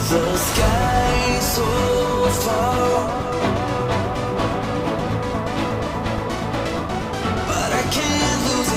The sky so far, but I can't lose it.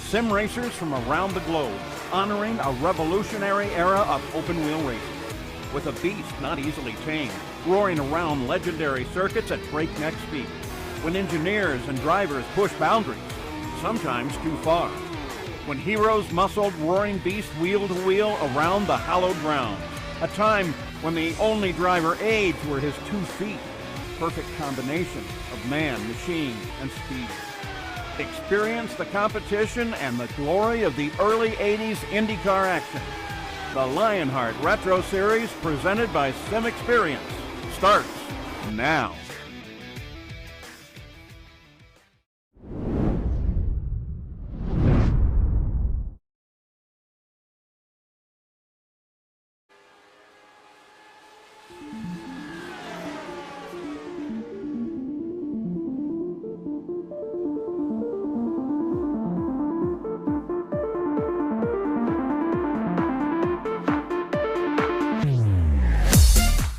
Sim racers from around the globe, honoring a revolutionary era of open-wheel racing. With a beast not easily tamed, roaring around legendary circuits at breakneck speed. When engineers and drivers push boundaries, sometimes too far. When heroes muscled roaring beast wheel to wheel around the hallowed grounds. A time when the only driver aids were his 2 feet. Perfect combination of man, machine, and speed. Experience the competition and the glory of the early 80s IndyCar action. The Lionheart Retro Series, presented by SimXperience, starts now.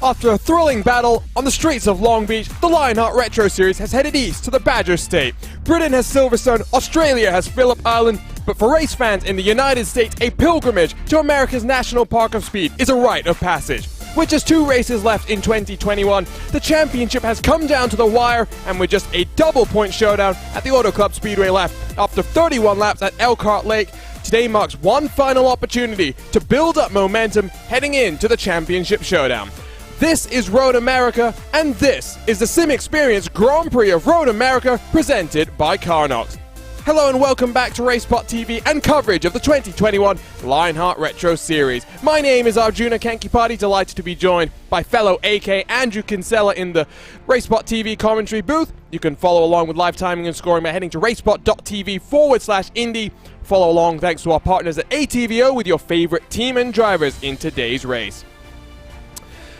After a thrilling battle on the streets of Long Beach, the Lionheart Retro Series has headed east to the Badger State. Britain has Silverstone, Australia has Phillip Island, but for race fans in the United States, a pilgrimage to America's National Park of Speed is a rite of passage. With just 2 races left in 2021, the championship has come down to the wire, and with just a double-point showdown at the Auto Club Speedway left after 31 laps at Elkhart Lake, today marks one final opportunity to build up momentum heading into the championship showdown. This is Road America, and this is the SimXperience Grand Prix of Road America, presented by Carnox. Hello and welcome back to RaceSpotTV and coverage of the 2021 Lionheart Retro Series. My name is Arjuna Kankipati, delighted to be joined by fellow AK Andrew Kinsella in the RaceSpotTV commentary booth. You can follow along with live timing and scoring by heading to RaceSpot.tv/Indy. Follow along thanks to our partners at ATVO with your favorite team and drivers in today's race.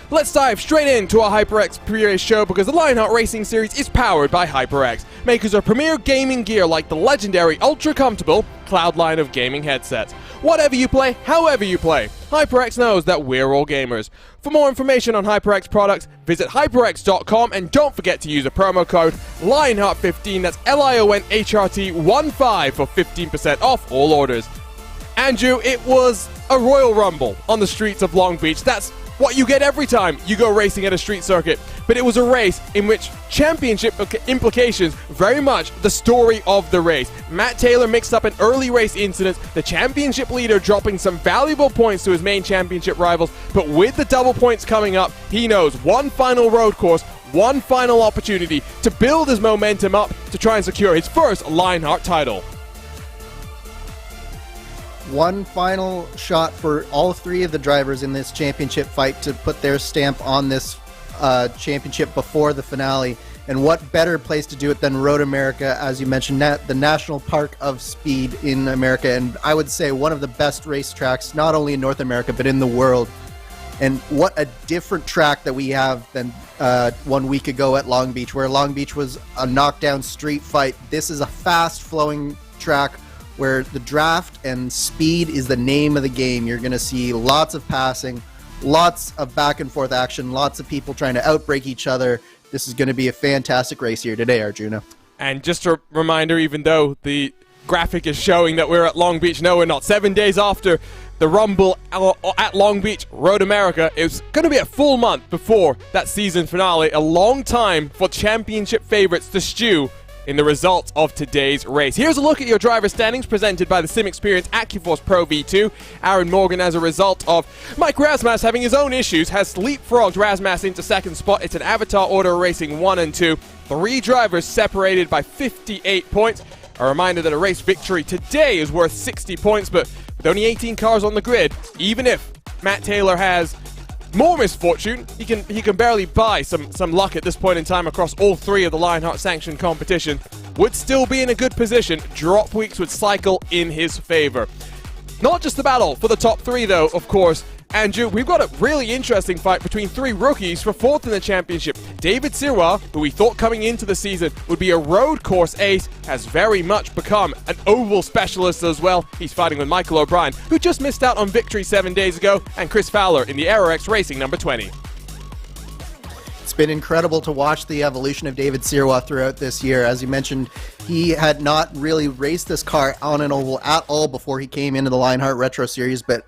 Let's dive straight into our HyperX pre-race show because the Lionheart Racing Series is powered by HyperX, makers of premier gaming gear like the legendary ultra-comfortable Cloud line of gaming headsets. Whatever you play, however you play, HyperX knows that we're all gamers. For more information on HyperX products, visit hyperx.com and don't forget to use the promo code Lionheart15, that's LIONHRT15 for 15% off all orders. Andrew, it was a Royal Rumble on the streets of Long Beach. That's what you get every time you go racing at a street circuit. But it was a race in which championship implications very much the story of the race. Matt Taylor mixed up an early race incident, the championship leader dropping some valuable points to his main championship rivals, but with the double points coming up, he knows one final road course, one final opportunity to build his momentum up to try and secure his first Lionheart title. One final shot for all three of the drivers in this championship fight to put their stamp on this championship before the finale. And what better place to do it than Road America, as you mentioned, the National Park of Speed in America. And I would say one of the best racetracks, not only in North America, but in the world. And what a different track that we have than 1 week ago at Long Beach, where Long Beach was a knockdown street fight. This is a fast-flowing track where the draft and speed is the name of the game. You're going to see lots of passing, lots of back and forth action, lots of people trying to outbreak each other. This is going to be a fantastic race here today, Arjuna. And just a reminder, even though the graphic is showing that we're at Long Beach, no, we're not. 7 days after the Rumble at Long Beach, Road America, it's going to be a full month before that season finale. A long time for championship favorites to stew in the results of today's race. Here's a look at your driver standings presented by the SimXperience AccuForce Pro V2. Aaron Morgan, as a result of Mike Rasmussen having his own issues, has leapfrogged Rasmussen into second spot. It's an avatar order racing 1 and 2. 3 drivers separated by 58 points. A reminder that a race victory today is worth 60 points, but with only 18 cars on the grid, even if Matt Taylor has more misfortune, he can barely buy some luck at this point in time across all 3 of the Lionheart sanctioned competition. Would still be in a good position. Drop weeks would cycle in his favor. Not just the battle for the top 3 though, of course. Andrew, we've got a really interesting fight between 3 rookies for 4th in the championship. David Sirois, who we thought coming into the season would be a road course ace, has very much become an oval specialist as well. He's fighting with Michael O'Brien, who just missed out on victory 7 days ago, and Chris Fowler in the AeroX Racing number 20. It's been incredible to watch the evolution of David Sirois throughout this year. As you mentioned, he had not really raced this car on an oval at all before he came into the Lionheart Retro Series, but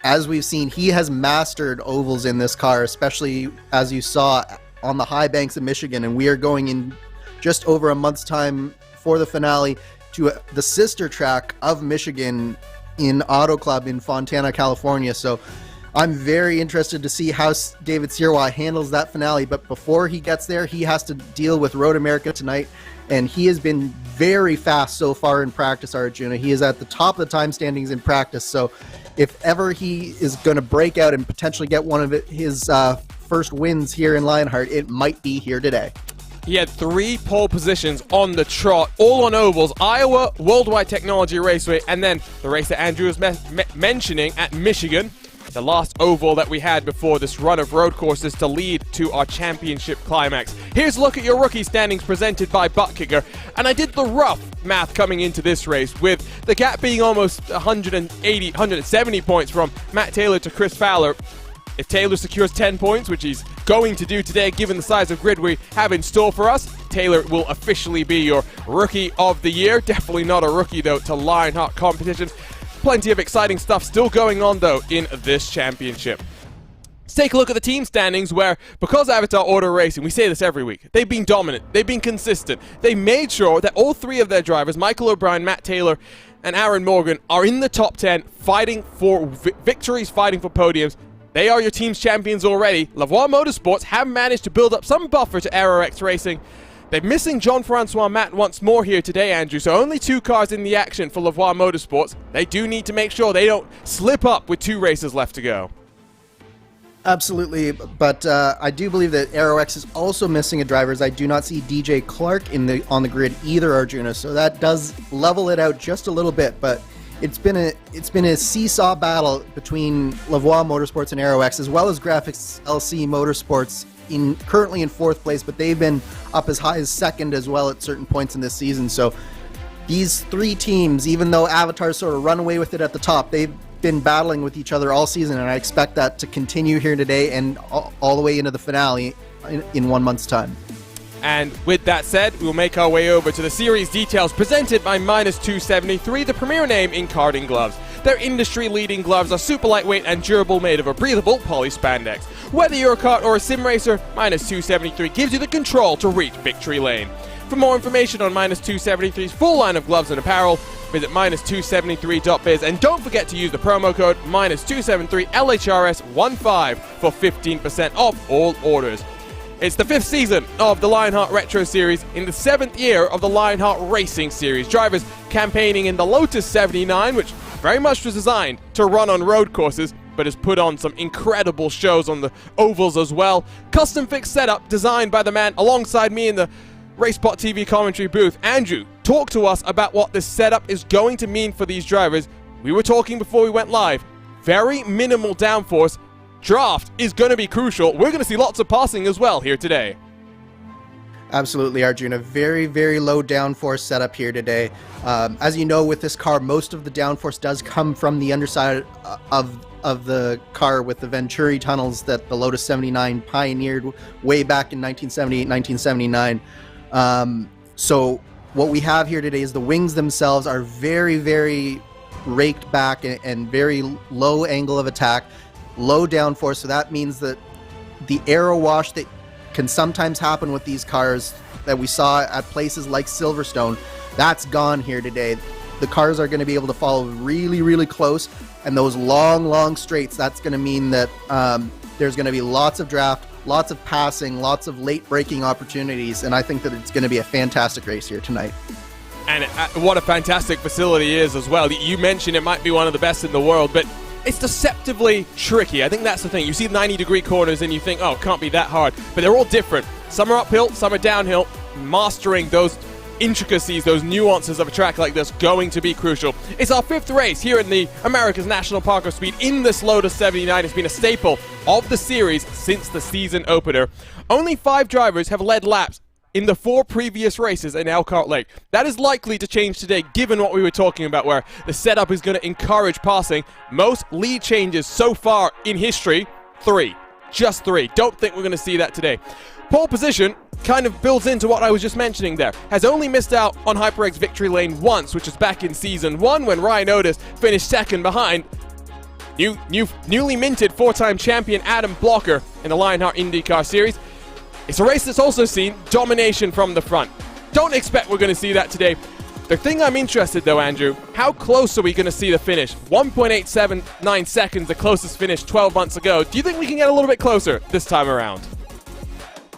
as we've seen, he has mastered ovals in this car, especially as you saw on the high banks of Michigan. And we are going in just over a month's time for the finale to the sister track of Michigan in Auto Club in Fontana, California. So I'm very interested to see how David Sirois handles that finale. But before he gets there, he has to deal with Road America tonight. And he has been very fast so far in practice, Arjuna. He is at the top of the time standings in practice. So if ever he is going to break out and potentially get one of his first wins here in Lionheart, it might be here today. He had 3 pole positions on the trot, all on ovals: Iowa, Worldwide Technology Raceway, and then the race that Andrew was mentioning at Michigan, the last oval that we had before this run of road courses to lead to our championship climax. Here's a look at your rookie standings presented by Butt Kicker, and I did the rough math coming into this race, with the gap being almost 170 points from Matt Taylor to Chris Fowler. If Taylor secures 10 points, which he's going to do today given the size of grid we have in store for us, Taylor will officially be your Rookie of the Year. Definitely not a rookie though to Lionheart competition. Plenty of exciting stuff still going on, though, in this championship. Let's take a look at the team standings where, because Avatar Order Racing, we say this every week, they've been dominant, they've been consistent. They made sure that all 3 of their drivers, Michael O'Brien, Matt Taylor, and Aaron Morgan, are in the top 10, fighting for victories, fighting for podiums. They are your team's champions already. Lavoie Motorsports have managed to build up some buffer to AeroX Racing. They're missing Jean-Francois Matt once more here today, Andrew, so only 2 cars in the action for Lavoie Motorsports. They do need to make sure they don't slip up with 2 races left to go. Absolutely, but I do believe that AeroX is also missing a driver, as I do not see DJ Clark on the grid either, Arjuna, so that does level it out just a little bit. But It's been a seesaw battle between Lavoie Motorsports and AeroX, as well as Graphics LC Motorsports, currently in 4th place, but they've been up as high as 2nd as well at certain points in this season. So these 3 teams, even though Avatar sort of run away with it at the top, they've been battling with each other all season, and I expect that to continue here today and all the way into the finale in 1 month's time. And with that said, we'll make our way over to the series details presented by Minus 273, the premier name in karting gloves. Their industry-leading gloves are super lightweight and durable, made of a breathable poly spandex. Whether you're a kart or a sim racer, Minus 273 gives you the control to reach victory lane. For more information on Minus 273's full line of gloves and apparel, visit minus273.biz, and don't forget to use the promo code Minus273LHRS15 for 15% off all orders. It's the 5th season of the Lionheart Retro Series in the 7th year of the Lionheart Racing Series. Drivers campaigning in the Lotus 79, which very much was designed to run on road courses, but has put on some incredible shows on the ovals as well. Custom fixed setup designed by the man alongside me in the RaceSpotTV commentary booth. Andrew, talk to us about what this setup is going to mean for these drivers. We were talking before we went live. Very minimal downforce. Draft is going to be crucial. We're going to see lots of passing as well here today. Absolutely, Arjun. A very, very low downforce setup here today. As you know, with this car, most of the downforce does come from the underside of the car with the Venturi tunnels that the Lotus 79 pioneered way back in 1978, 1979. So what we have here today is the wings themselves are very, very raked back and very low angle of attack. Low downforce, so that means that the aero wash that can sometimes happen with these cars that we saw at places like Silverstone, that's gone here today. The cars are going to be able to follow really, really close, and those long straights, that's going to mean that there's going to be lots of draft, lots of passing, lots of late braking opportunities, and I think that it's going to be a fantastic race here tonight. And what a fantastic facility is as well. You mentioned it might be one of the best in the world, but it's deceptively tricky. I think that's the thing. You see 90-degree corners and you think, oh, it can't be that hard. But they're all different. Some are uphill, some are downhill. Mastering those intricacies, those nuances of a track like this, going to be crucial. It's our 5th race here in the America's National Park of Speed in this Lotus 79. It's been a staple of the series since the season opener. Only 5 drivers have led laps in the 4 previous races in Elkhart Lake. That is likely to change today, given what we were talking about, where the setup is going to encourage passing. Most lead changes so far in history, 3. Just 3. Don't think we're going to see that today. Pole position kind of builds into what I was just mentioning there. Has only missed out on HyperX victory lane once, which was back in Season 1 when Ryan Otis finished 2nd behind newly minted 4-time champion Adam Blocker in the Lionheart IndyCar Series. It's a race that's also seen domination from the front. Don't expect we're going to see that today. The thing I'm interested though, Andrew, how close are we going to see the finish? 1.879 seconds, the closest finish 12 months ago. Do you think we can get a little bit closer this time around?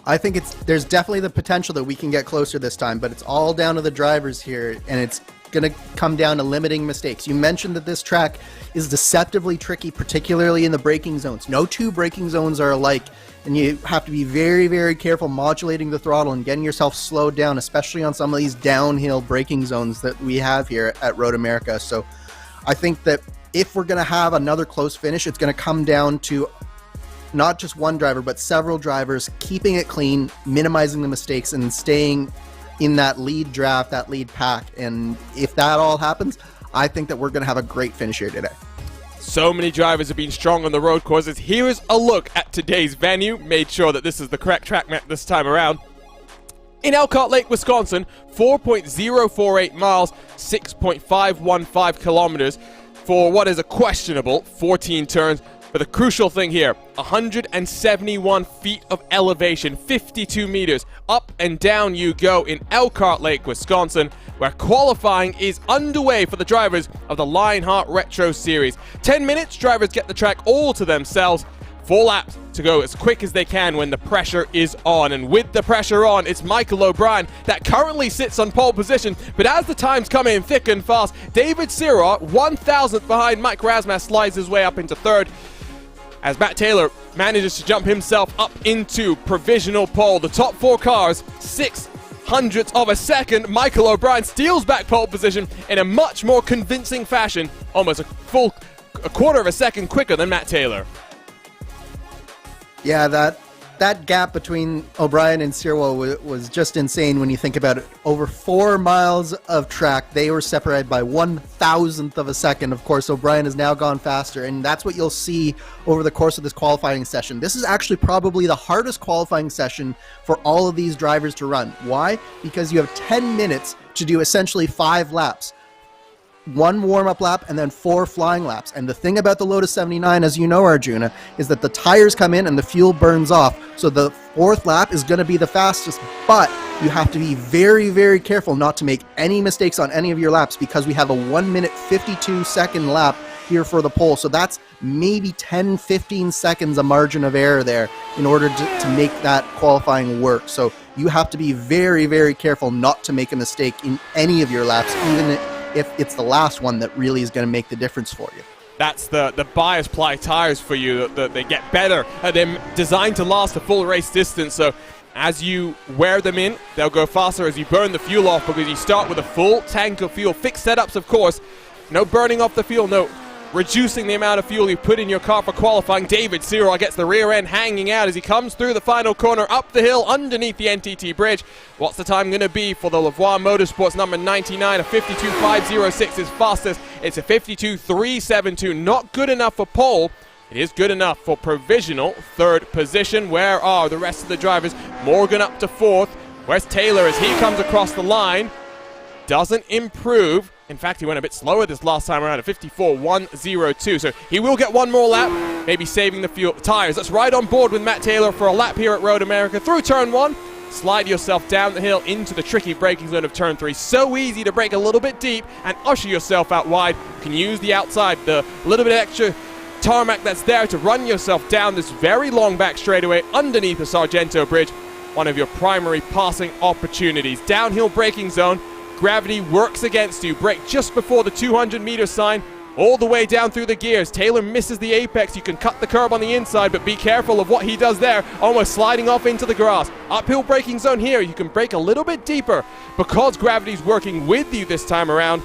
I think there's definitely the potential that we can get closer this time, but it's all down to the drivers here, and it's going to come down to limiting mistakes. You mentioned that this track is deceptively tricky, particularly in the braking zones. No 2 braking zones are alike, and you have to be very, very careful modulating the throttle and getting yourself slowed down, especially on some of these downhill braking zones that we have here at Road America. So I think that if we're going to have another close finish, it's going to come down to not just one driver, but several drivers keeping it clean, minimizing the mistakes, and staying in that lead draft, that lead pack. And if that all happens, I think that we're going to have a great finish here today. So many drivers have been strong on the road courses. Here is a look at today's venue. Made sure that this is the correct track map this time around. In Elkhart Lake, Wisconsin, 4.048 miles, 6.515 kilometers for what is a questionable 14 turns. But the crucial thing here, 171 feet of elevation, 52 meters. Up and down you go in Elkhart Lake, Wisconsin, where qualifying is underway for the drivers of the Lionheart Retro Series. 10 minutes, drivers get the track all to themselves. 4 laps to go as quick as they can when the pressure is on. And with the pressure on, it's Michael O'Brien that currently sits on pole position. But as the times come in thick and fast, David Sirott, 1,000th behind Mike Rasmus, slides his way up into 3rd. As Matt Taylor manages to jump himself up into provisional pole. The top 4 cars, 600 hundredths of a second. Michael O'Brien steals back pole position in a much more convincing fashion, almost a quarter of a second quicker than Matt Taylor. Yeah, that gap between O'Brien and Sirwa was just insane when you think about it. Over 4 miles of track, they were separated by 1,000th of a second. Of course, O'Brien has now gone faster, and that's what you'll see over the course of this qualifying session. This is actually probably the hardest qualifying session for all of these drivers to run. Why? Because you have 10 minutes to do essentially 5 laps. 1 warm-up lap and then 4 flying laps. And the thing about the Lotus 79, as you know, Arjuna, is that the tires come in and the fuel burns off. So the 4th lap is going to be the fastest, but you have to be very, very careful not to make any mistakes on any of your laps, because we have a 1 minute 52 second lap here for the pole. So that's maybe 10-15 seconds a margin of error there in order to make that qualifying work. So you have to be very, very careful not to make a mistake in any of your laps, even if it's the last one that really is going to make the difference for you. That's the bias ply tires for you, that they get better. They're designed to last a full race distance, so as you wear them in, they'll go faster as you burn the fuel off, because you start with a full tank of fuel. Fixed setups, of course. No burning off the fuel, no reducing the amount of fuel you put in your car for qualifying. David Sirwa gets the rear end hanging out as he comes through the final corner, up the hill underneath the NTT bridge. What's the time going to be for the Lavoie Motorsports number 99? A 52.506 is fastest. It's a 52.372. Not good enough for pole. It is good enough for provisional 3rd position. Where are the rest of the drivers? Morgan up to 4th. Where's Taylor as he comes across the line? Doesn't improve. In fact, he went a bit slower this last time around at 54.102. So he will get 1 more lap, maybe saving the fuel tires. Let's ride on board with Matt Taylor for a lap here at Road America through turn 1. Slide yourself down the hill into the tricky braking zone of turn 3. So easy to brake a little bit deep and usher yourself out wide. You can use the outside, the little bit extra tarmac that's there to run yourself down this very long back straightaway underneath the Sargento Bridge. One of your primary passing opportunities. Downhill braking zone. Gravity works against you. Brake just before the 200-meter sign, all the way down through the gears. Taylor misses the apex. You can cut the curb on the inside, but be careful of what he does there, almost sliding off into the grass. Uphill braking zone here. You can brake a little bit deeper because gravity's working with you this time around.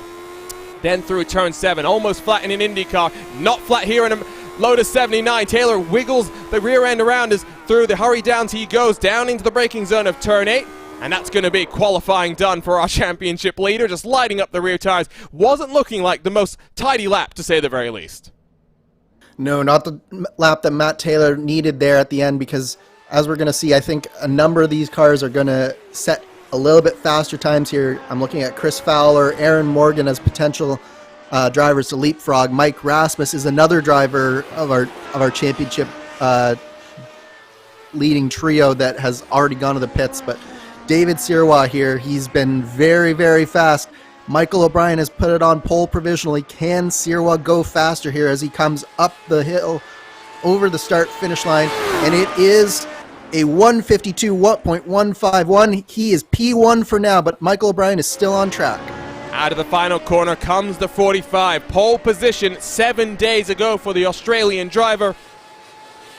Then through turn 7, almost flat in an IndyCar. Not flat here in a Lotus 79. Taylor wiggles the rear end around as through the hurry downs he goes down into the braking zone of turn 8. And that's going to be qualifying done for our championship leader, just lighting up the rear tires. Wasn't looking like the most tidy lap, to say the very least. No, not the lap that Matt Taylor needed there at the end, because as we're going to see, I think a number of these cars are going to set a little bit faster times here. I'm looking at Chris Fowler, Aaron Morgan as potential drivers to leapfrog. Mike Rasmus is another driver of our championship leading trio that has already gone to the pits, but David Sirwa here, he's been very, very fast. Michael O'Brien has put it on pole provisionally. Can Sirwa go faster here as he comes up the hill over the start-finish line? And it is a 152.151. He is P1 for now, but Michael O'Brien is still on track. Out of the final corner comes the 45. Pole position 7 days ago for the Australian driver.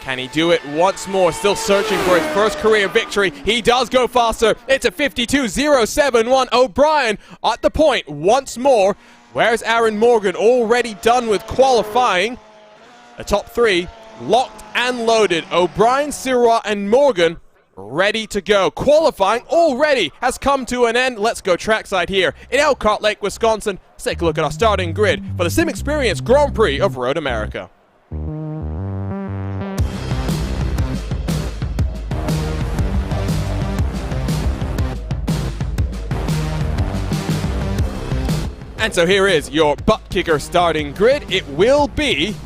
Can he do it once more? Still searching for his first career victory. He does go faster. It's a 52.071. O'Brien at the point once more. Where's Aaron Morgan? Already done with qualifying. The top 3 locked and loaded. O'Brien, Sirwa, and Morgan ready to go. Qualifying already has come to an end. Let's go trackside here in Elkhart Lake, Wisconsin. Let's take a look at our starting grid for the SimXperience Grand Prix of Road America. And so here is your butt kicker starting grid. It will be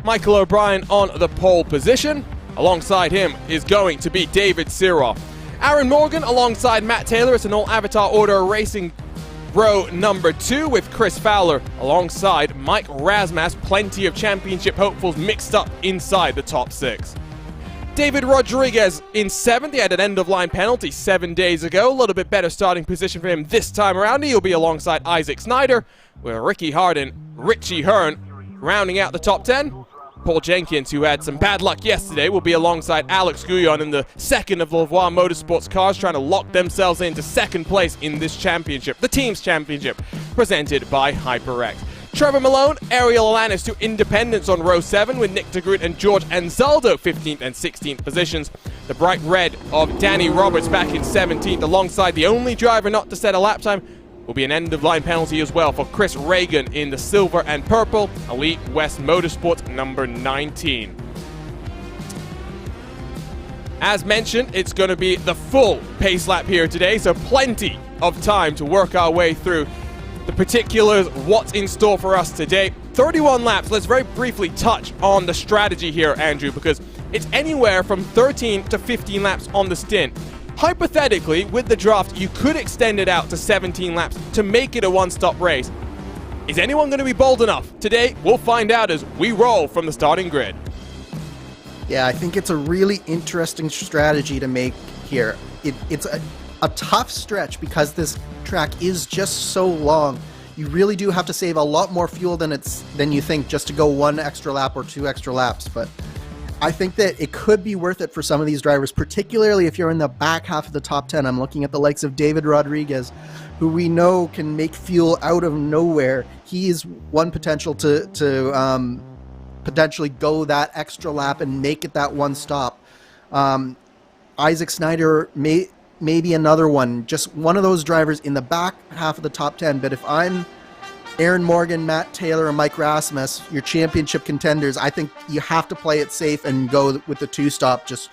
Michael O'Brien on the pole position. Alongside him is going to be David Sirwa. Aaron Morgan alongside Matt Taylor. It's an all-avatar order racing row number 2 with Chris Fowler alongside Mike Rasmus. Plenty of championship hopefuls mixed up inside the top 6. David Rodriguez in 7th. He had an end-of-line penalty 7 days ago. A little bit better starting position for him this time around. He'll be alongside Isaac Snyder, with Ricky Hart and Richie Hearn rounding out the top 10. Paul Jenkins, who had some bad luck yesterday, will be alongside Alex Gouillon in the second of Lavoie Motorsports cars, trying to lock themselves into second place in this championship, the team's championship, presented by HyperX. Trevor Malone, Ariel Alanis to independence on row 7 with Nick de Groot and George Anzaldo 15th and 16th positions. The bright red of Danny Roberts back in 17th alongside the only driver not to set a lap time will be an end-of-line penalty as well for Chris Reagan in the silver and purple, Elite West Motorsports number 19. As mentioned, it's going to be the full pace lap here today, so plenty of time to work our way through the particulars, what's in store for us today. 31 laps. Let's very briefly touch on the strategy here, Andrew, because it's anywhere from 13 to 15 laps on the stint. Hypothetically, with the draft, you could extend it out to 17 laps to make it a one-stop race. Is anyone going to be bold enough? Today, we'll find out as we roll from the starting grid. Yeah, I think it's a really interesting strategy to make here. It's a tough stretch because this track is just so long. You really do have to save a lot more fuel than you think just to go one extra lap or two extra laps, but I think that it could be worth it for some of these drivers, particularly if you're in the back half of the top 10. I'm looking at the likes of David Rodriguez, who we know can make fuel out of nowhere. He is one potential to potentially go that extra lap and make it that one stop. Isaac Snyder maybe another one, just one of those drivers in the back half of the top 10. But if I'm Aaron Morgan, Matt Taylor, and Mike Rasmus, your championship contenders, I think you have to play it safe and go with the two-stop just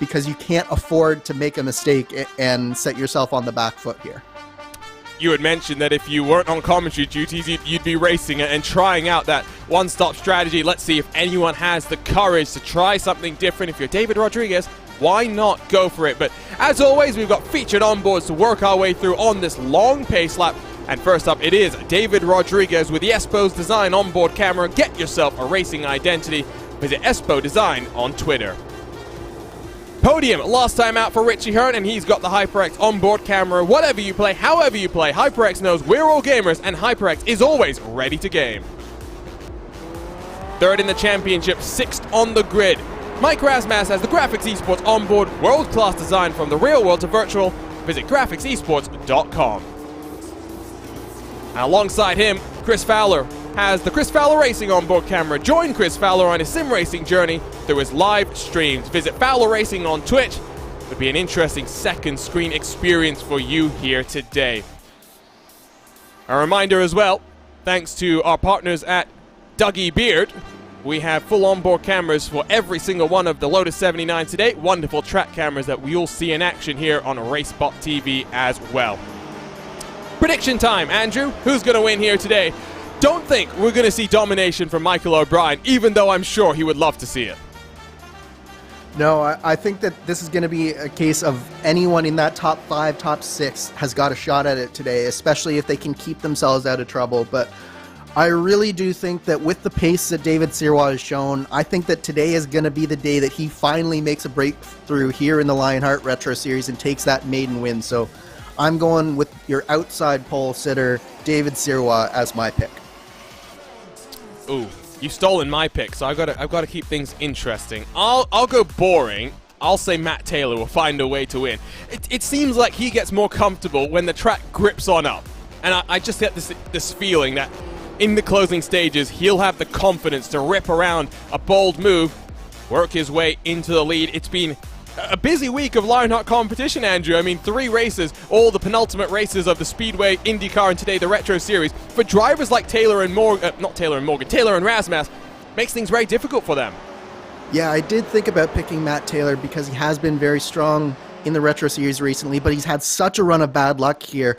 because you can't afford to make a mistake and set yourself on the back foot here. You had mentioned that if you weren't on commentary duties, you'd be racing and trying out that one-stop strategy. Let's see if anyone has the courage to try something different. If you're David Rodriguez, why not go for it? But as always, we've got featured onboards to work our way through on this long pace lap. And first up, it is David Rodriguez with the Espo's Design onboard camera. Get yourself a racing identity. Visit Espo Design on Twitter. Podium, last time out for Richie Hearn, and he's got the HyperX onboard camera. Whatever you play, however you play, HyperX knows we're all gamers, and HyperX is always ready to game. Third in the championship, sixth on the grid. Mike Rasmus has the Graphics Esports onboard, world-class design from the real world to virtual. Visit graphicsesports.com. And alongside him, Chris Fowler has the Chris Fowler Racing onboard camera. Join Chris Fowler on his sim racing journey through his live streams. Visit Fowler Racing on Twitch. Would be an interesting second screen experience for you here today. A reminder as well, thanks to our partners at Dougie Beard, we have full onboard cameras for every single one of the Lotus 79 today. Wonderful track cameras that you'll see in action here on RaceSpotTV as well. Prediction time, Andrew. Who's going to win here today? Don't think we're going to see domination from Michael O'Brien, even though I'm sure he would love to see it. No, I think that this is going to be a case of anyone in that top 5, top 6 has got a shot at it today, especially if they can keep themselves out of trouble. But I really do think that with the pace that David Sirois has shown, I think that today is going to be the day that he finally makes a breakthrough here in the Lionheart Retro Series and takes that maiden win. So I'm going with your outside pole sitter, David Sirois, as my pick. Ooh, you've stolen my pick, so I've got to keep things interesting. I'll go boring. I'll say Matt Taylor will find a way to win. It seems like he gets more comfortable when the track grips on up, and I just get this feeling that in the closing stages, he'll have the confidence to rip around a bold move, work his way into the lead. It's been a busy week of Lionheart competition, Andrew. I mean, 3 races, all the penultimate races of the Speedway, IndyCar, and today the Retro Series. For drivers like Taylor and Rasmus, makes things very difficult for them. Yeah, I did think about picking Matt Taylor because he has been very strong in the Retro Series recently, but he's had such a run of bad luck here.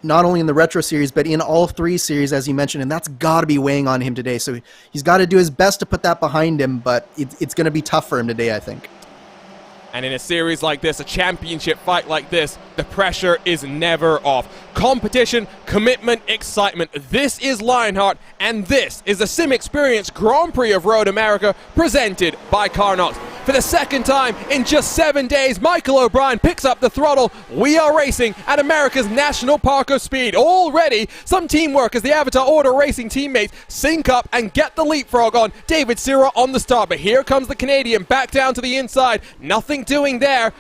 Not only in the Retro Series, but in all 3 series, as you mentioned, and that's got to be weighing on him today. So he's got to do his best to put that behind him, but it's going to be tough for him today, I think. And in a series like this, a championship fight like this, the pressure is never off. Competition, commitment, excitement. This is Lionheart, and this is the SimXperience Grand Prix of Road America, presented by Carnox. For the second time in just 7 days, Michael O'Brien picks up the throttle. We are racing at America's National Park of Speed. Already, some teamwork as the Avatar Order Racing teammates sync up and get the leapfrog on David Sirwa on the start. But here comes the Canadian back down to the inside. Nothing doing there.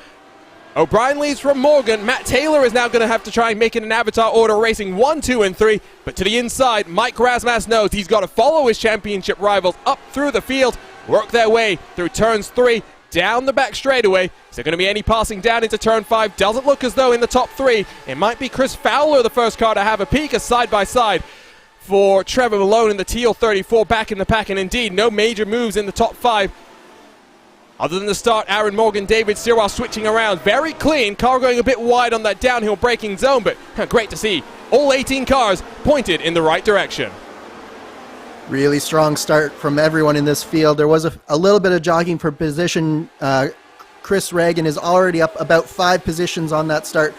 O'Brien leads from Morgan. Matt Taylor is now going to have to try and make it an Avatar Order Racing 1, 2, and 3. But to the inside, Mike Razmas knows he's got to follow his championship rivals up through the field, work their way through turns 3, down the back straightaway. Is there going to be any passing down into turn 5? Doesn't look as though in the top 3. It might be Chris Fowler, the first car to have a peek, as side by side for Trevor Malone in the TL34 back in the pack. And indeed, no major moves in the top 5. Other than the start, Aaron Morgan, David Sirwa switching around. Very clean. Car going a bit wide on that downhill braking zone, but great to see all 18 cars pointed in the right direction. Really strong start from everyone in this field. There was a little bit of jogging for position. Chris Reagan is already up about 5 positions on that start.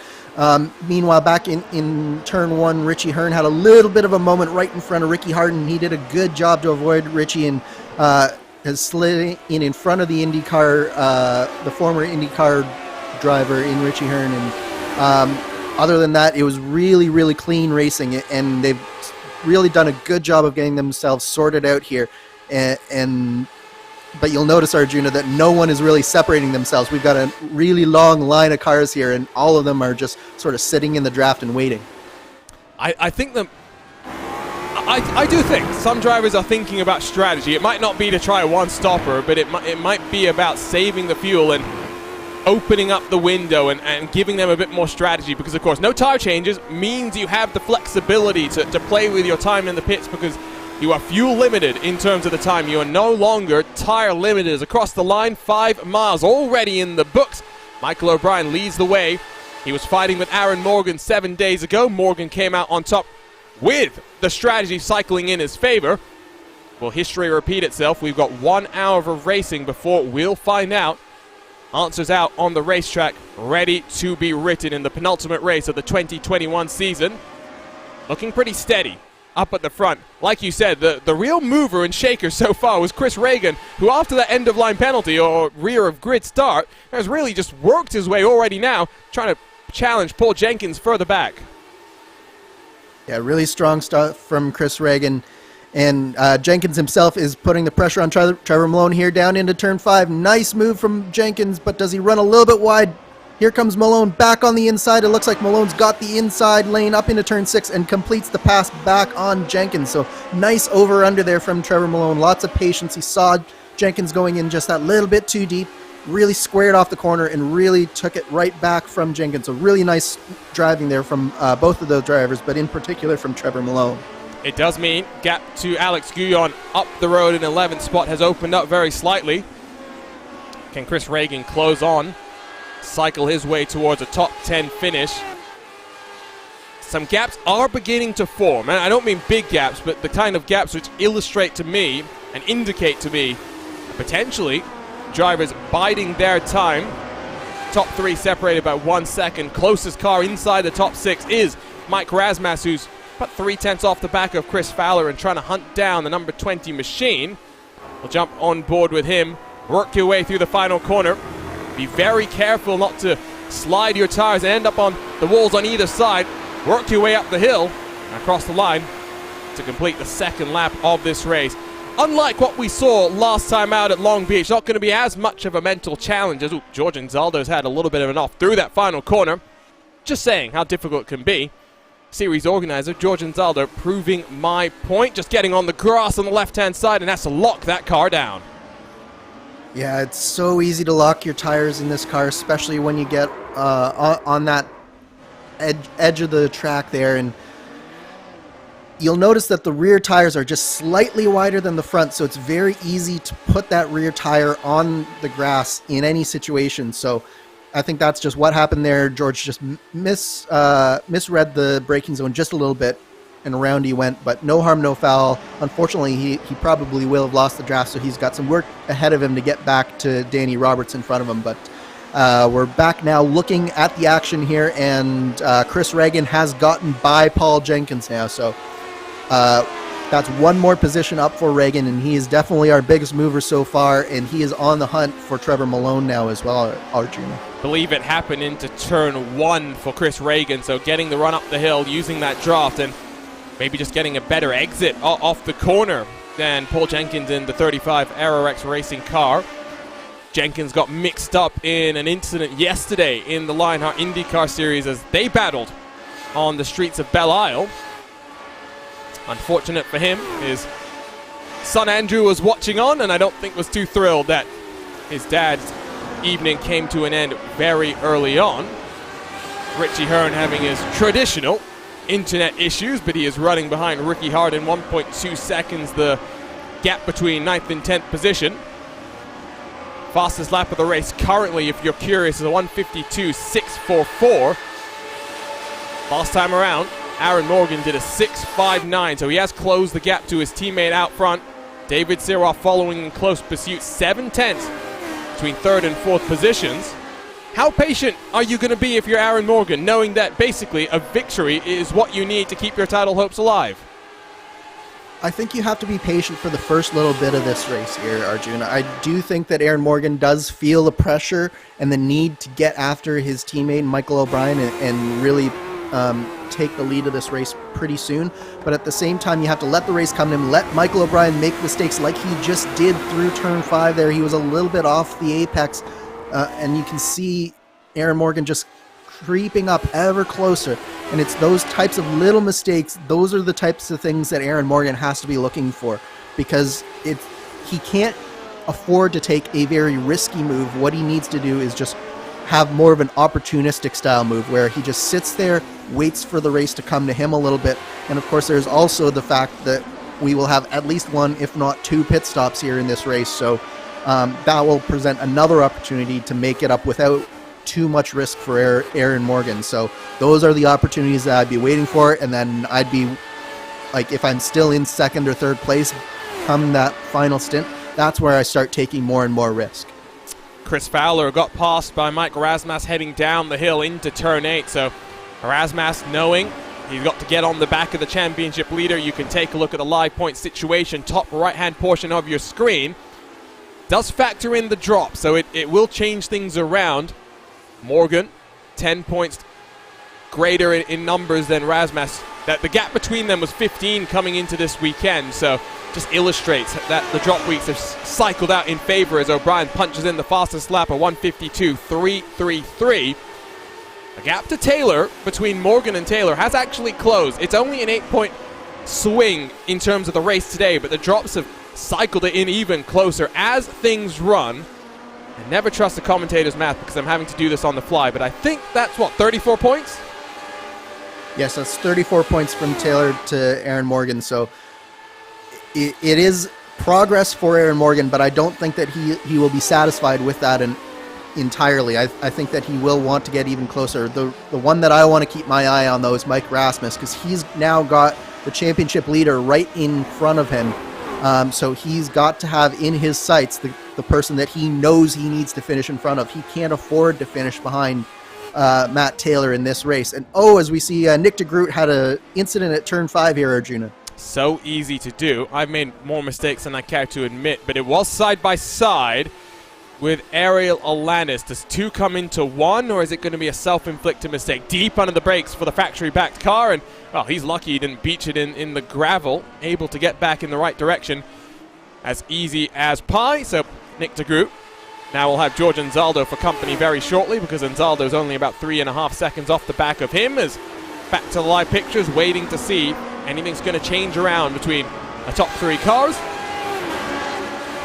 Meanwhile, back in turn 1, Richie Hearn had a little bit of a moment right in front of Ricky Harden. He did a good job to avoid Richie and has slid in front of the IndyCar, the former IndyCar driver in Richie Hearn. And other than that, it was really, really clean racing, and they've really done a good job of getting themselves sorted out here. But you'll notice, Arjuna, that no one is really separating themselves. We've got a really long line of cars here, and all of them are just sort of sitting in the draft and waiting. I think I do think some drivers are thinking about strategy. It might not be to try a one-stopper, but it might be about saving the fuel and opening up the window and giving them a bit more strategy, because, of course, no tire changes means you have the flexibility to play with your time in the pits, because you are fuel limited in terms of the time. You are no longer tire limited. Across the line, 5 miles already in the books. Michael O'Brien leads the way. He was fighting with Aaron Morgan 7 days ago. Morgan came out on top with the strategy cycling in his favor. Will history repeat itself? We've got 1 hour of racing before we'll find out. Answers out on the racetrack, ready to be written in the penultimate race of the 2021 season. Looking pretty steady up at the front. Like you said, the real mover and shaker so far was Chris Reagan, who after that end-of-line penalty or rear-of-grid start has really just worked his way already now, trying to challenge Paul Jenkins further back. Yeah, really strong stuff from Chris Reagan. And Jenkins himself is putting the pressure on Trevor Malone here down into turn 5. Nice move from Jenkins, but does he run a little bit wide? Here comes Malone back on the inside. It looks like Malone's got the inside lane up into turn 6 and completes the pass back on Jenkins. So nice over-under there from Trevor Malone. Lots of patience. He saw Jenkins going in just that little bit too deep, really squared off the corner and really took it right back from Jenkins. So really nice driving there from both of those drivers, but in particular from Trevor Malone. It does mean gap to Alex Guyon up the road in 11th spot has opened up very slightly. Can Chris Reagan close on, cycle his way towards a top 10 finish? Some gaps are beginning to form, and I don't mean big gaps, but the kind of gaps which illustrate to me and indicate to me potentially drivers biding their time. Top 3 separated by 1 second. Closest car inside the top 6 is Mike Razmas, who's about 3/10 off the back of Chris Fowler and trying to hunt down the number 20 machine. We'll jump on board with him. Work your way through the final corner. Be very careful not to slide your tires and end up on the walls on either side. Work your way up the hill and across the line to complete the second lap of this race. Unlike what we saw last time out at Long Beach, not going to be as much of a mental challenge as George Anzaldo's had a little bit of an off through that final corner. Just saying how difficult it can be. Series organizer George Anzaldo proving my point, just getting on the grass on the left-hand side and has to lock that car down. Yeah, it's so easy to lock your tires in this car, especially when you get on that edge of the track there. And you'll notice that the rear tires are just slightly wider than the front, so it's very easy to put that rear tire on the grass in any situation. So I think that's just what happened there. George just misread the braking zone just a little bit, and around he went, but no harm, no foul. Unfortunately, he probably will have lost the draft, so he's got some work ahead of him to get back to Danny Roberts in front of him. But we're back now looking at the action here, and Chris Reagan has gotten by Paul Jenkins now. So That's one more position up for Reagan, and he is definitely our biggest mover so far, and he is on the hunt for Trevor Malone now as well, Arjuna. Believe it happened into turn 1 for Chris Reagan, so getting the run up the hill, using that draft, and maybe just getting a better exit off the corner than Paul Jenkins in the 35 Aerorex racing car. Jenkins got mixed up in an incident yesterday in the Lionheart IndyCar Series as they battled on the streets of Belle Isle. Unfortunate for him, his son Andrew was watching on, and I don't think was too thrilled that his dad's evening came to an end very early on. Richie Hearn having his traditional internet issues, but he is running behind Ricky Hart in 1.2 seconds, the gap between 9th and 10th position. Fastest lap of the race currently, if you're curious, is a 1:52.644. Last time around, Aaron Morgan did a 6:59, so he has closed the gap to his teammate out front. David Sirois following in close pursuit, 7/10 between 3rd and 4th positions. How patient are you going to be if you're Aaron Morgan, knowing that basically a victory is what you need to keep your title hopes alive? I think you have to be patient for the first little bit of this race here, Arjuna. I do think that Aaron Morgan does feel the pressure and the need to get after his teammate Michael O'Brien and really take the lead of this race pretty soon. But at the same time, you have to let the race come to him, let Michael O'Brien make mistakes like he just did through turn 5 there. He was a little bit off the apex, and you can see Aaron Morgan just creeping up ever closer. And it's those types of little mistakes, those are the types of things that Aaron Morgan has to be looking for, because he can't afford to take a very risky move. What he needs to do is just have more of an opportunistic style move where he just sits there, waits for the race to come to him a little bit. And of course, there's also the fact that we will have at least one, if not 2 pit stops here in this race. So that will present another opportunity to make it up without too much risk for Aaron Morgan. So those are the opportunities that I'd be waiting for. And then I'd be like, if I'm still in 2nd or 3rd place come that final stint, that's where I start taking more and more risk. Chris Fowler got passed by Mike Erasmus heading down the hill into turn 8. So Erasmus, knowing he's got to get on the back of the championship leader, you can take a look at the live point situation, top right-hand portion of your screen. Does factor in the drop, so it will change things around. Morgan, 10 points greater in numbers than Rasmus. That the gap between them was 15 coming into this weekend, so just illustrates that the drop weeks have cycled out in favor as O'Brien punches in the fastest lap of 1:52.333. The gap to Taylor between Morgan and Taylor has actually closed. It's only an 8-point swing in terms of the race today, but the drops have cycled it in even closer as things run. I never trust the commentator's math because I'm having to do this on the fly, but I think that's, 34 points? Yes, that's 34 points from Taylor to Aaron Morgan. So it is progress for Aaron Morgan, but I don't think that he will be satisfied with that entirely. I think that he will want to get even closer. The one that I want to keep my eye on, though, is Mike Rasmus, because he's now got the championship leader right in front of him. So he's got to have in his sights the person that he knows he needs to finish in front of. He can't afford to finish behind Matt Taylor in this race. And as we see, Nick DeGroot had an incident at turn 5 here, Arjuna. So easy to do. I've made more mistakes than I care to admit, but it was side by side with Ariel Alanis. Does 2 come into 1, or is it going to be a self-inflicted mistake? Deep under the brakes for the factory-backed car, and well, he's lucky he didn't beach it in the gravel, able to get back in the right direction as easy as pie. So Nick DeGroot. Now we'll have George Anzaldo for company very shortly, because Anzaldo's only about 3.5 seconds off the back of him. As back to the live pictures, waiting to see anything's going to change around between the top 3 cars.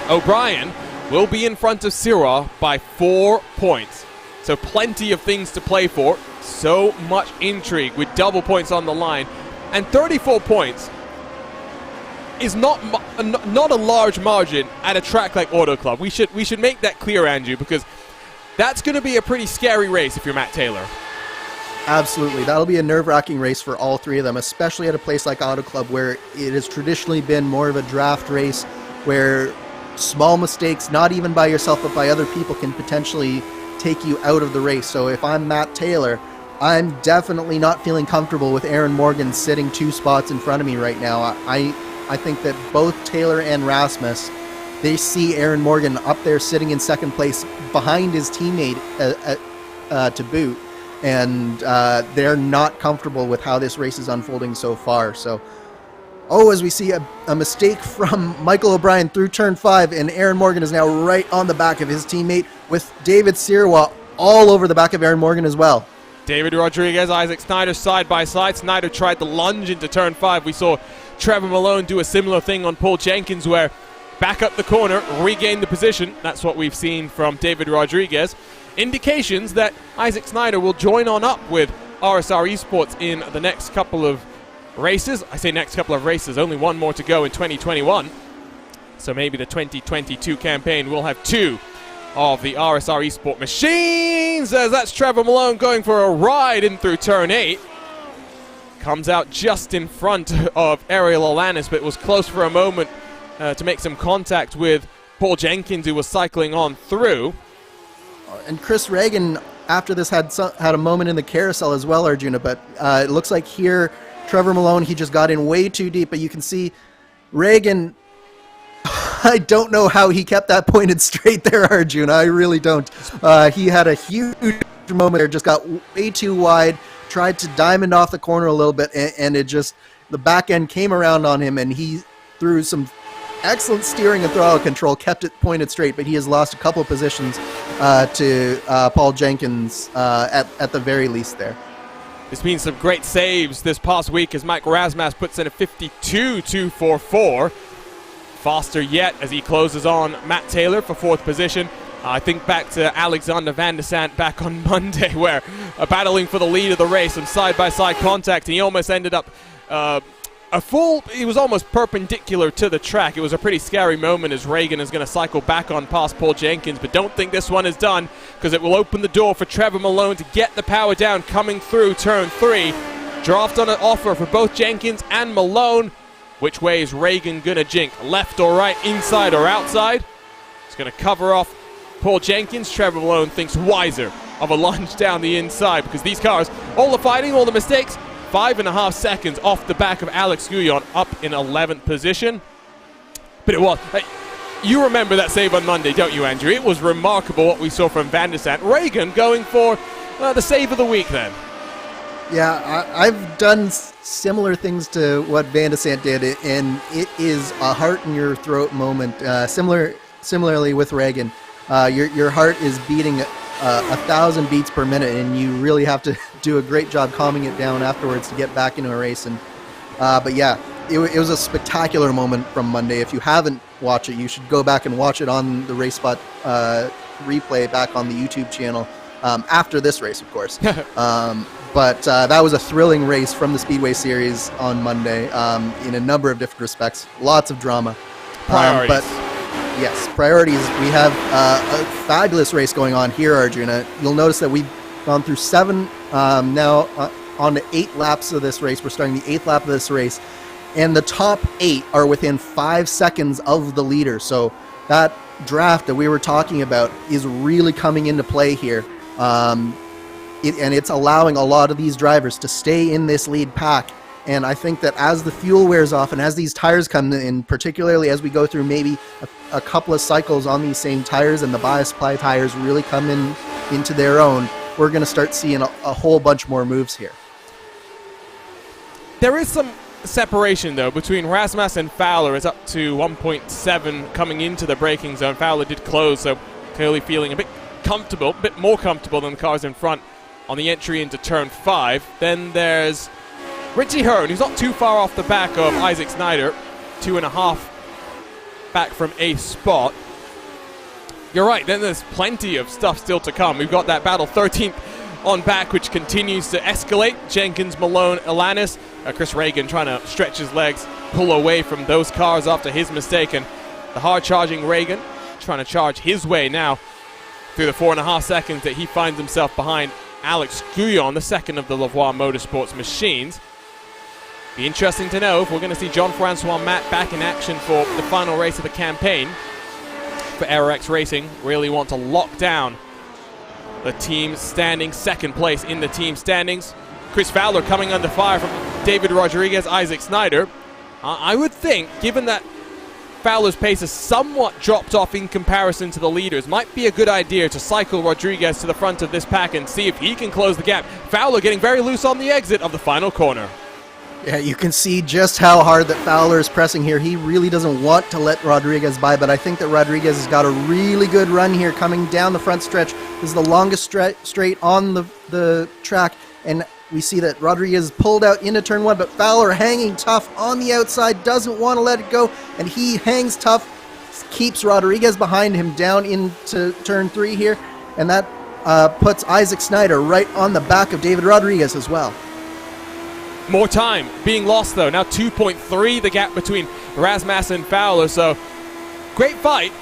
O'Brien will be in front of Sirois by 4 points. So plenty of things to play for. So much intrigue with double points on the line. And 34 points is not a large margin at a track like Auto Club. We should make that clear, Andrew, because that's going to be a pretty scary race if you're Matt Taylor. Absolutely. That'll be a nerve-wracking race for all 3 of them, especially at a place like Auto Club where it has traditionally been more of a draft race where small mistakes, not even by yourself but by other people, can potentially take you out of the race. So if I'm Matt Taylor, I'm definitely not feeling comfortable with Aaron Morgan sitting 2 spots in front of me right now. I I think that both Taylor and Rasmus, they see Aaron Morgan up there sitting in second place behind his teammate to boot, and they're not comfortable with how this race is unfolding so far. So, as we see a mistake from Michael O'Brien through turn 5, and Aaron Morgan is now right on the back of his teammate, with David Sirwa all over the back of Aaron Morgan as well. David Rodriguez, Isaac Snyder side by side. Snyder tried to lunge into turn 5. We saw Trevor Malone do a similar thing on Paul Jenkins, where back up the corner, regain the position. That's what we've seen from David Rodriguez. Indications that Isaac Snyder will join on up with RSR Esports in the next couple of races. I say next couple of races, only one more to go in 2021. So maybe the 2022 campaign will have 2 of the RSR Esport machines, as that's Trevor Malone going for a ride in through turn 8. Comes out just in front of Ariel Alanis, but was close for a moment to make some contact with Paul Jenkins, who was cycling on through. And Chris Reagan, after this, had a moment in the carousel as well, Arjuna, but it looks like here Trevor Malone, he just got in way too deep, but you can see Reagan, I don't know how he kept that pointed straight there, Arjuna. I really don't. He had a huge moment there, just got way too wide, tried to diamond off the corner a little bit, and it just, the back end came around on him, and he threw some excellent steering and throttle control, kept it pointed straight, but he has lost a couple of positions to Paul Jenkins at the very least there. There's been some great saves this past week as Mike Rasmus puts in a 52.244. Faster yet as he closes on Matt Taylor for 4th position. I think back to Alexander Van der Sant back on Monday, where battling for the lead of the race and side-by-side contact, and he almost ended up he was almost perpendicular to the track. It was a pretty scary moment as Reagan is going to cycle back on past Paul Jenkins, but don't think this one is done, because it will open the door for Trevor Malone to get the power down coming through turn 3. Draft on an offer for both Jenkins and Malone. Which way is Reagan going to jink? Left or right, inside or outside? He's going to cover off Paul Jenkins. Trevor Malone thinks wiser of a lunge down the inside, because these cars, all the fighting, all the mistakes, 5.5 seconds off the back of Alex Guyon, up in 11th position. But it was, you remember that save on Monday, don't you, Andrew? It was remarkable what we saw from Van der Sant. Reagan going for the save of the week then. Yeah, I've done similar things to what Van der Sant did, and it is a heart-in-your-throat moment. Similarly with Reagan, your heart is beating 1,000 beats per minute, and you really have to do a great job calming it down afterwards to get back into a race. And but yeah, it was a spectacular moment from Monday. If you haven't watched it, you should go back and watch it on the RaceSpot replay back on the YouTube channel after this race, of course. But that was a thrilling race from the Speedway Series on Monday in a number of different respects. Lots of drama. Priorities. But yes, priorities. We have a fabulous race going on here, Arjuna. You'll notice that we've gone through 7 now on the 8 laps of this race. We're starting the 8th lap of this race. And the top 8 are within 5 seconds of the leader. So that draft that we were talking about is really coming into play here. And it's allowing a lot of these drivers to stay in this lead pack. And I think that as the fuel wears off and as these tires come in, particularly as we go through maybe a couple of cycles on these same tires and the bias ply tires really come into their own, we're going to start seeing a whole bunch more moves here. There is some separation, though, between Rasmus and Fowler. It's up to 1.7 coming into the braking zone. Fowler did close, so clearly feeling a bit comfortable, a bit more comfortable than the cars in front on the entry into turn 5. Then there's Richie Hearn, who's not too far off the back of Isaac Snyder, 2.5 back from 8th spot. You're right, then there's plenty of stuff still to come. We've got that battle 13th on back, which continues to escalate. Jenkins, Malone, Alanis. Chris Reagan trying to stretch his legs, pull away from those cars after his mistake. And the hard-charging Reagan trying to charge his way now through the 4.5 seconds that he finds himself behind Alex Guyon, the second of the Lavoie Motorsports machines. Be interesting to know if we're going to see Jean-Francois Matt back in action for the final race of the campaign for RX Racing. Really want to lock down the team standing, second place in the team standings. Chris Fowler coming under fire from David Rodriguez, Isaac Snyder. I would think, given that Fowler's pace has somewhat dropped off in comparison to the leaders, might be a good idea to cycle Rodriguez to the front of this pack and see if he can close the gap. Fowler getting very loose on the exit of the final corner. Yeah, you can see just how hard that Fowler is pressing here. He really doesn't want to let Rodriguez by, but I think that Rodriguez has got a really good run here coming down the front stretch. This is the longest straight on the track, and we see that Rodriguez pulled out into turn 1, but Fowler hanging tough on the outside, doesn't want to let it go, and he hangs tough, keeps Rodriguez behind him down into turn 3 here, and that puts Isaac Snyder right on the back of David Rodriguez as well. More time being lost, though. Now 2.3 the gap between Rasmussen and Fowler, so great fight.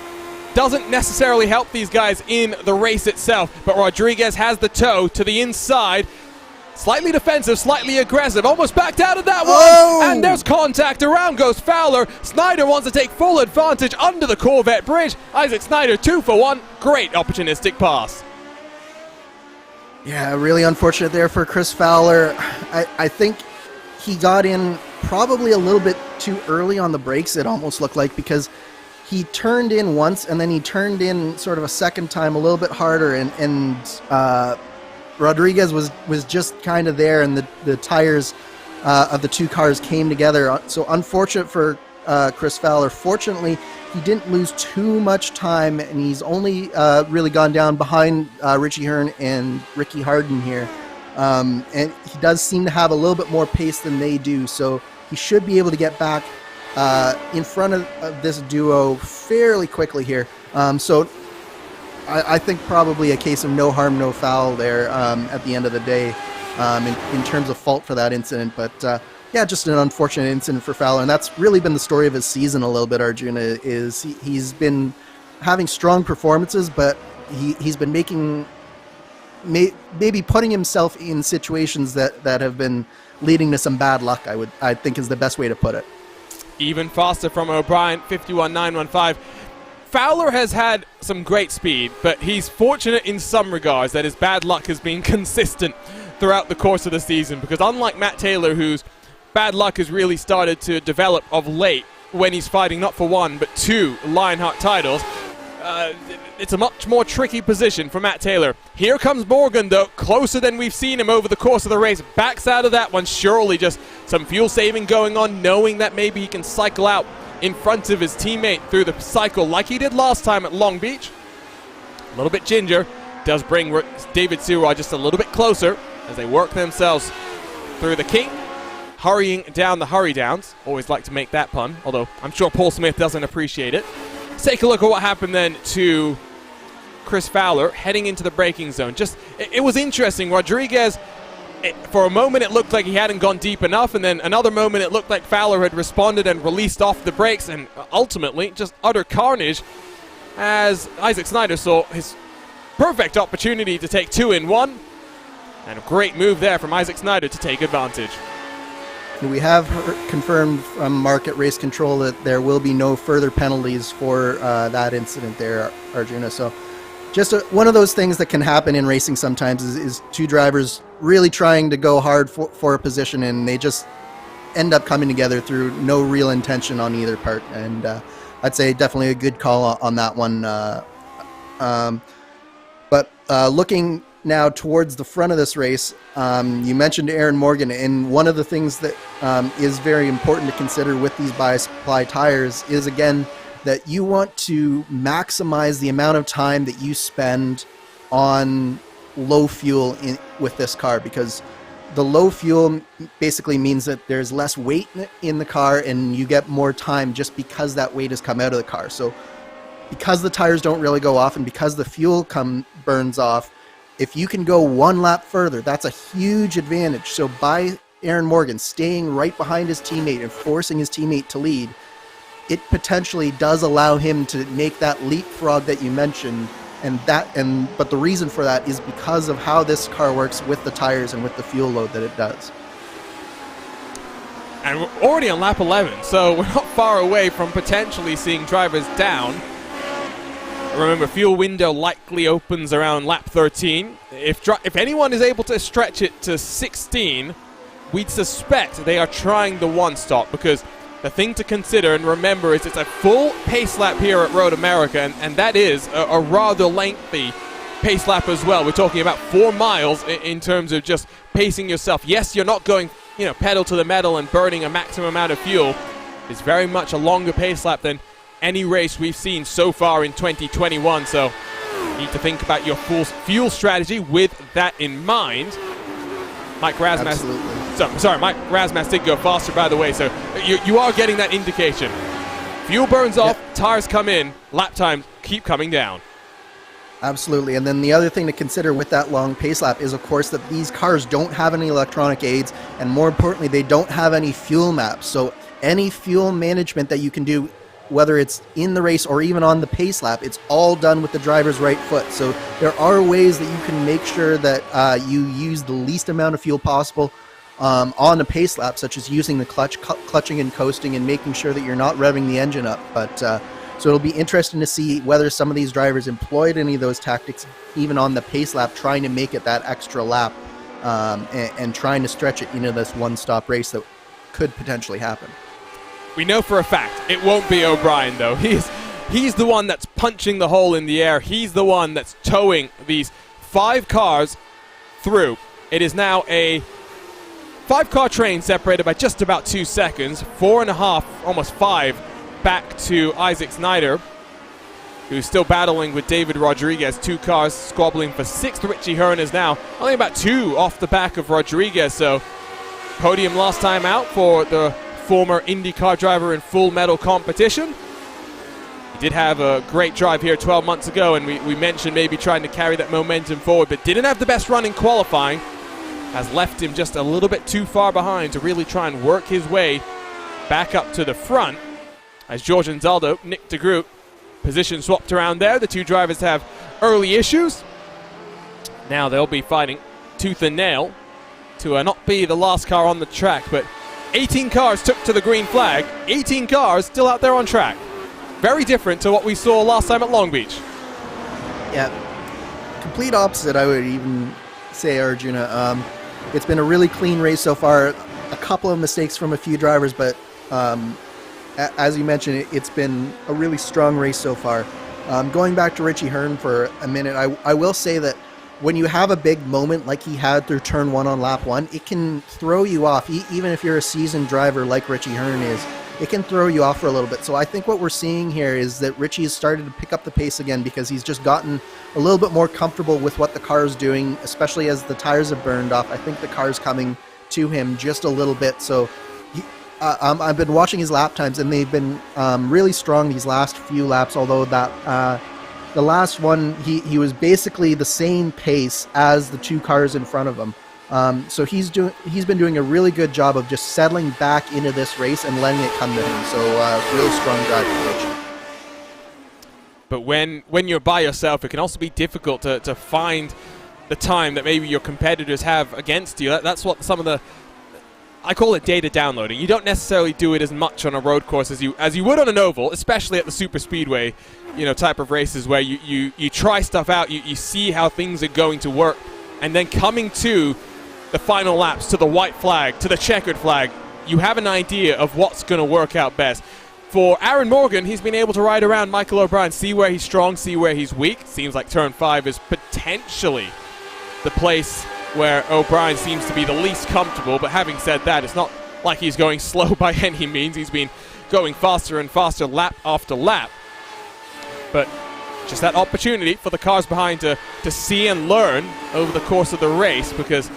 Doesn't necessarily help these guys in the race itself, but Rodriguez has the toe to the inside. Slightly defensive, slightly aggressive, almost backed out of that one. Oh! And there's contact, around goes Fowler. Snyder wants to take full advantage under the Corvette bridge. Isaac Snyder 2 for 1, great opportunistic pass. Yeah, really unfortunate there for Chris Fowler. I think he got in probably a little bit too early on the brakes, it almost looked like, because he turned in once and then he turned in sort of a second time a little bit harder, and Rodriguez was just kind of there, and the tires of the two cars came together. So unfortunate for Chris Fowler. Fortunately, he didn't lose too much time, and he's only really gone down behind Richie Hearn and Ricky Harden here. And he does seem to have a little bit more pace than they do, so he should be able to get back in front of this duo fairly quickly here. So I think probably a case of no harm, no foul there at the end of the day in terms of fault for that incident. But yeah, just an unfortunate incident for Fowler, and that's really been the story of his season a little bit, Arjuna, is he's been having strong performances, but he's been making maybe putting himself in situations that have been leading to some bad luck, I think is the best way to put it. Even faster from O'Brien, 51.915. Fowler has had some great speed, but he's fortunate in some regards that his bad luck has been consistent throughout the course of the season, because unlike Matt Taylor, whose bad luck has really started to develop of late when he's fighting not for 1 but 2 Lionheart titles, it's a much more tricky position for Matt Taylor. Here comes Morgan, though, closer than we've seen him over the course of the race. Backs out of that one, surely just some fuel saving going on, knowing that maybe he can cycle out in front of his teammate through the cycle like he did last time at Long Beach. A little bit ginger, does bring David Sirois just a little bit closer as they work themselves through the kink, hurrying down the hurry downs. Always like to make that pun, although I'm sure Paul Smith doesn't appreciate it. Let's take a look at what happened then to Chris Fowler heading into the braking zone. It was interesting. Rodriguez, for a moment it looked like he hadn't gone deep enough, and then another moment it looked like Fowler had responded and released off the brakes, and ultimately just utter carnage as Isaac Snyder saw his perfect opportunity to take 2 in 1, and a great move there from Isaac Snyder to take advantage. We have confirmed from Market Race Control that there will be no further penalties for that incident there, Arjuna. So just one of those things that can happen in racing sometimes is two drivers really trying to go hard for a position, and they just end up coming together through no real intention on either part. And I'd say definitely a good call on that one. But looking now towards the front of this race, you mentioned Aaron Morgan, and one of the things that is very important to consider with these bi-supply tires is, again, that you want to maximize the amount of time that you spend on low fuel with this car, because the low fuel basically means that there's less weight in the car and you get more time just because that weight has come out of the car. So because the tires don't really go off and because the fuel burns off, if you can go one lap further, that's a huge advantage. So by Aaron Morgan staying right behind his teammate and forcing his teammate to lead, it potentially does allow him to make that leapfrog that you mentioned. But the reason for that is because of how this car works with the tires and with the fuel load that it does. And we're already on lap 11, so we're not far away from potentially seeing drivers down. Remember, fuel window likely opens around lap 13. If anyone is able to stretch it to 16, we'd suspect they are trying the one stop, because the thing to consider and remember is it's a full pace lap here at Road America, and that is a rather lengthy pace lap as well. We're talking about 4 miles in terms of just pacing yourself. Yes, you're not going, pedal to the metal and burning a maximum amount of fuel. It's very much a longer pace lap than any race we've seen so far in 2021, so you need to think about your fuel strategy with that in mind. Mike Rasmus. Absolutely. Mike Rasmus did go faster, by the way, so you are getting that indication. Fuel burns off, tires come in, lap times keep coming down. Absolutely. And then the other thing to consider with that long pace lap is, of course, that these cars don't have any electronic aids, and more importantly, they don't have any fuel maps. So any fuel management that you can do, whether it's in the race or even on the pace lap, it's all done with the driver's right foot. So there are ways that you can make sure that you use the least amount of fuel possible on a pace lap, such as using the clutching and coasting and making sure that you're not revving the engine up. But so it'll be interesting to see whether some of these drivers employed any of those tactics, even on the pace lap, trying to make it that extra lap and trying to stretch it into this one-stop race that could potentially happen. We know for a fact it won't be O'Brien, though. He's the one that's punching the hole in the air. He's the one that's towing these 5 cars through. It is now a 5-car train separated by just about 2 seconds. 4.5, almost 5, back to Isaac Snyder, who's still battling with David Rodriguez. 2 cars squabbling for 6th. Richie Hearn is now only about 2 off the back of Rodriguez. So podium last time out for the former IndyCar driver in full medal competition. He did have a great drive here 12 months ago, and we mentioned maybe trying to carry that momentum forward, but didn't have the best run in qualifying. Has left him just a little bit too far behind to really try and work his way back up to the front. As George Anzaldo, Nick de Groot, position swapped around there. The 2 drivers have early issues. Now they'll be fighting tooth and nail to not be the last car on the track, but 18 cars took to the green flag. 18 cars still out there on track. Very different to what we saw last time at Long Beach. Yeah, complete opposite, I would even say, Arjuna. It's been a really clean race so far. A couple of mistakes from a few drivers, but as you mentioned, it's been a really strong race so far. Going back to Richie Hearn for a minute, I will say that when you have a big moment like he had through turn 1 on lap 1, it can throw you off. Even if you're a seasoned driver like Richie Hearn is, it can throw you off for a little bit. So I think what we're seeing here is that Richie has started to pick up the pace again because he's just gotten a little bit more comfortable with what the car is doing, especially as the tires have burned off. I think the car's coming to him just a little bit. So I've been watching his lap times, and they've been really strong these last few laps, although that the last one, he was basically the same pace as the 2 cars in front of him. So he's been doing a really good job of just settling back into this race and letting it come to him. So really strong drive from Richie. But when you're by yourself, it can also be difficult to find the time that maybe your competitors have against you. That's what some of the, I call it data downloading. You don't necessarily do it as much on a road course as you would on an oval, especially at the super speedway, type of races where you try stuff out, you see how things are going to work, and then coming to the final laps, to the white flag, to the checkered flag, you have an idea of what's going to work out best. For Aaron Morgan, he's been able to ride around Michael O'Brien, see where he's strong, see where he's weak. Seems like turn 5 is potentially the place where O'Brien seems to be the least comfortable. But having said that, it's not like he's going slow by any means. He's been going faster and faster lap after lap. But just that opportunity for the cars behind to see and learn over the course of the race, because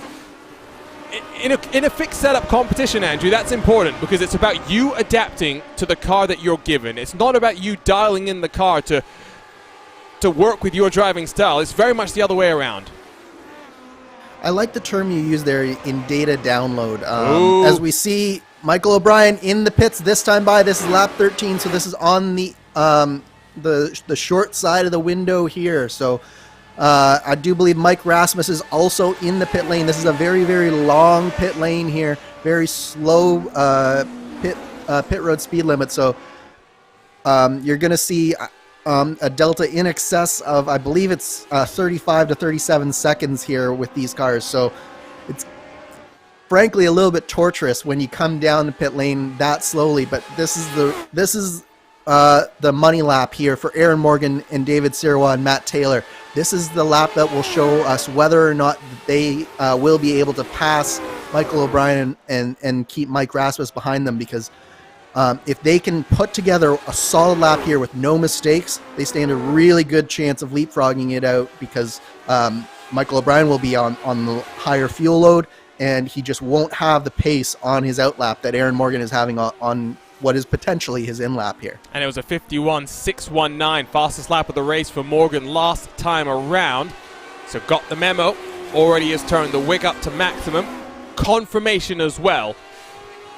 in a fixed setup competition, Andrew, that's important because it's about you adapting to the car that you're given. It's not about you dialing in the car to work with your driving style. It's very much the other way around. I like the term you use there, in data download. As we see Michael O'Brien in the pits this time by. This is lap 13, so this is on the short side of the window here. So I do believe Mike Rasmus is also in the pit lane. This is a very, very long pit lane here. Very slow pit road speed limit. So you're going to see a delta in excess of, I believe it's 35 to 37 seconds here with these cars. So it's frankly a little bit torturous when you come down the pit lane that slowly. But this is the money lap here for Aaron Morgan and David Sirois and Matt Taylor. This is the lap that will show us whether or not they will be able to pass Michael O'Brien and keep Mike Rasmus behind them, because if they can put together a solid lap here with no mistakes, they stand a really good chance of leapfrogging it out, because Michael O'Brien will be on the higher fuel load, and he just won't have the pace on his outlap that Aaron Morgan is having on what is potentially his in-lap here. And it was a 51.619, fastest lap of the race for Morgan last time around. So got the memo, already has turned the wig up to maximum. Confirmation as well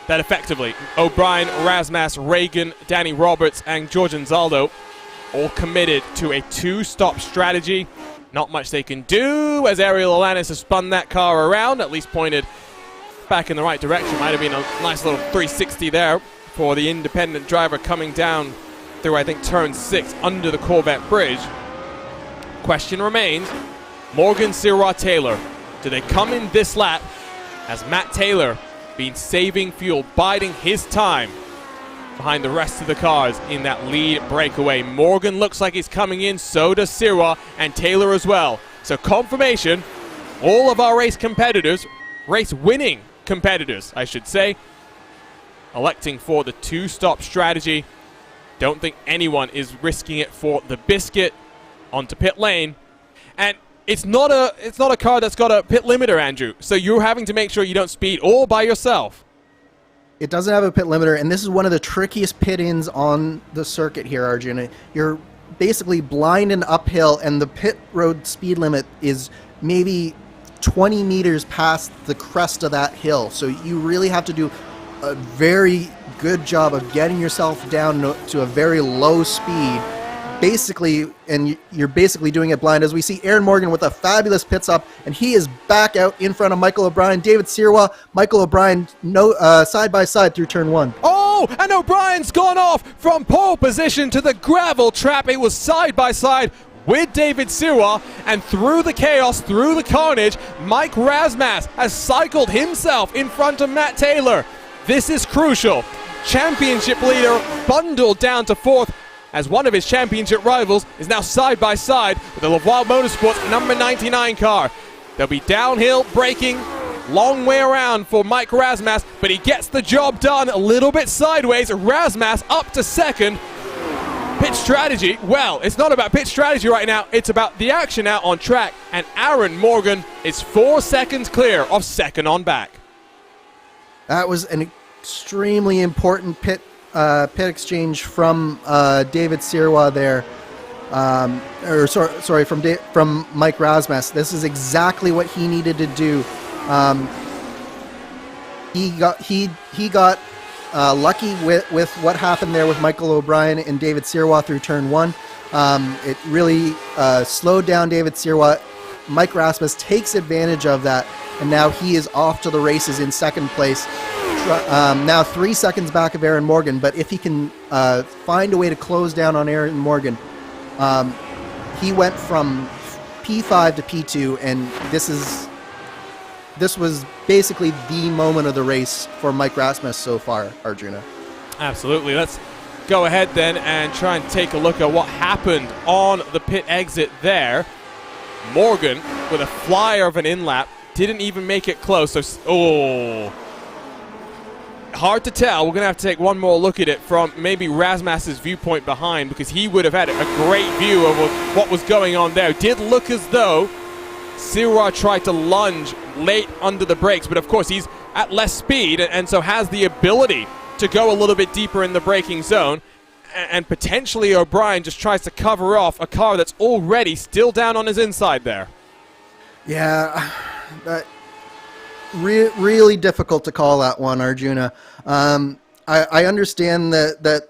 that effectively O'Brien, Rasmus, Reagan, Danny Roberts and George Anzaldo all committed to a two-stop strategy. Not much they can do, as Ariel Alanis has spun that car around, at least pointed back in the right direction. Might have been a nice little 360 there for the independent driver coming down through, I think, turn 6 under the Corvette bridge. Question remains, Morgan, Sirois, Taylor, do they come in this lap as Matt Taylor been saving fuel, biding his time behind the rest of the cars in that lead breakaway? Morgan looks like he's coming in, so does Sirois and Taylor as well. So confirmation, all of our race competitors, race winning competitors, I should say, electing for the two-stop strategy. Don't think anyone is risking it for the biscuit. Onto pit lane. And it's not a car that's got a pit limiter, Andrew. So you're having to make sure you don't speed all by yourself. It doesn't have a pit limiter, and this is one of the trickiest pit-ins on the circuit here, Arjuna. You're basically blind and uphill, and the pit road speed limit is maybe 20 meters past the crest of that hill. So you really have to do a very good job of getting yourself down to a very low speed, basically, and you're basically doing it blind. As we see Aaron Morgan with a fabulous pit stop, and he is back out in front of Michael O'Brien. David Sirois, Michael O'Brien, side by side through turn 1. Oh, and O'Brien's gone off from pole position to the gravel trap. It was side by side with David Sirois, and through the chaos, through the carnage, Mike Rasmus has cycled himself in front of Matt Taylor. This is crucial. Championship leader bundled down to 4th, as one of his championship rivals is now side by side with the Laval Motorsports number 99 car. They'll be downhill, braking, long way around for Mike Rasmus, but he gets the job done a little bit sideways. Rasmus up to 2nd. Pit strategy, well, it's not about pit strategy right now, it's about the action out on track, and Aaron Morgan is 4 seconds clear of 2nd on back. That was an extremely important pit exchange from David Sirois there, from Mike Rasmus. This is exactly what he needed to do. He got lucky with what happened there with Michael O'Brien and David Sirois through turn 1. It really slowed down David Sirois. Mike Rasmus takes advantage of that, and now he is off to the races in 2nd place. Now 3 seconds back of Aaron Morgan, but if he can find a way to close down on Aaron Morgan, he went from P5 to P2, and this was basically the moment of the race for Mike Rasmus so far, Arjuna. Absolutely. Let's go ahead then and try and take a look at what happened on the pit exit there. Morgan, with a flyer of an in-lap, didn't even make it close. So, hard to tell. We're going to have to take one more look at it from maybe Rasmus's viewpoint behind, because he would have had a great view of what was going on there. It did look as though Sirois tried to lunge late under the brakes, but of course he's at less speed and so has the ability to go a little bit deeper in the braking zone, and potentially O'Brien just tries to cover off a car that's already still down on his inside there. Yeah, really difficult to call that one, Arjuna. I understand that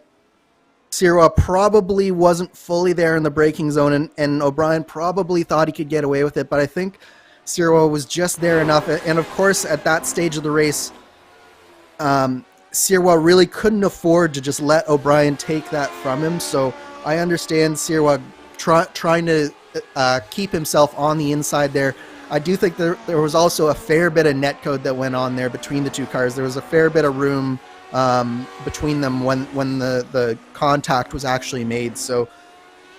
Sirois probably wasn't fully there in the braking zone, and O'Brien probably thought he could get away with it, but I think Sirois was just there enough. And of course, at that stage of the race, Sirois really couldn't afford to just let O'Brien take that from him. So I understand Sirois trying to keep himself on the inside there. I do think there was also a fair bit of netcode that went on there between the two cars. There was a fair bit of room between them when the contact was actually made. So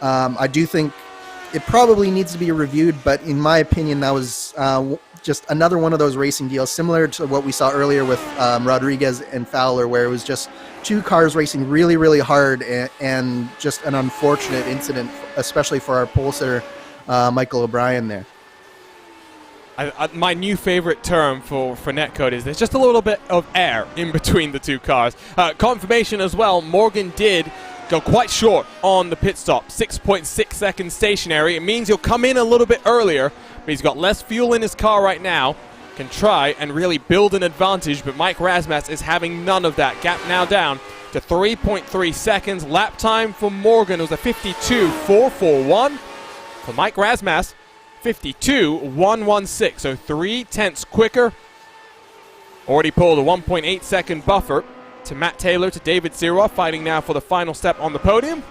I do think it probably needs to be reviewed, but in my opinion, that was just another one of those racing deals, similar to what we saw earlier with Rodriguez and Fowler, where it was just two cars racing really, really hard and just an unfortunate incident, especially for our pole sitter, Michael O'Brien there. My new favorite term for netcode is there's just a little bit of air in between the two cars. Confirmation as well, Morgan did go quite short on the pit stop, 6.6 seconds stationary. It means he'll come in a little bit earlier, but he's got less fuel in his car right now, can try and really build an advantage, but Mike Rasmussen is having none of that. Gap now down to 3.3 seconds. Lap time for Morgan was a 52.441. For Mike Rasmussen, 52.116, so 0.3 quicker. Already pulled a 1.8 second buffer to Matt Taylor, to David Sirois, fighting now for the final step on the podium.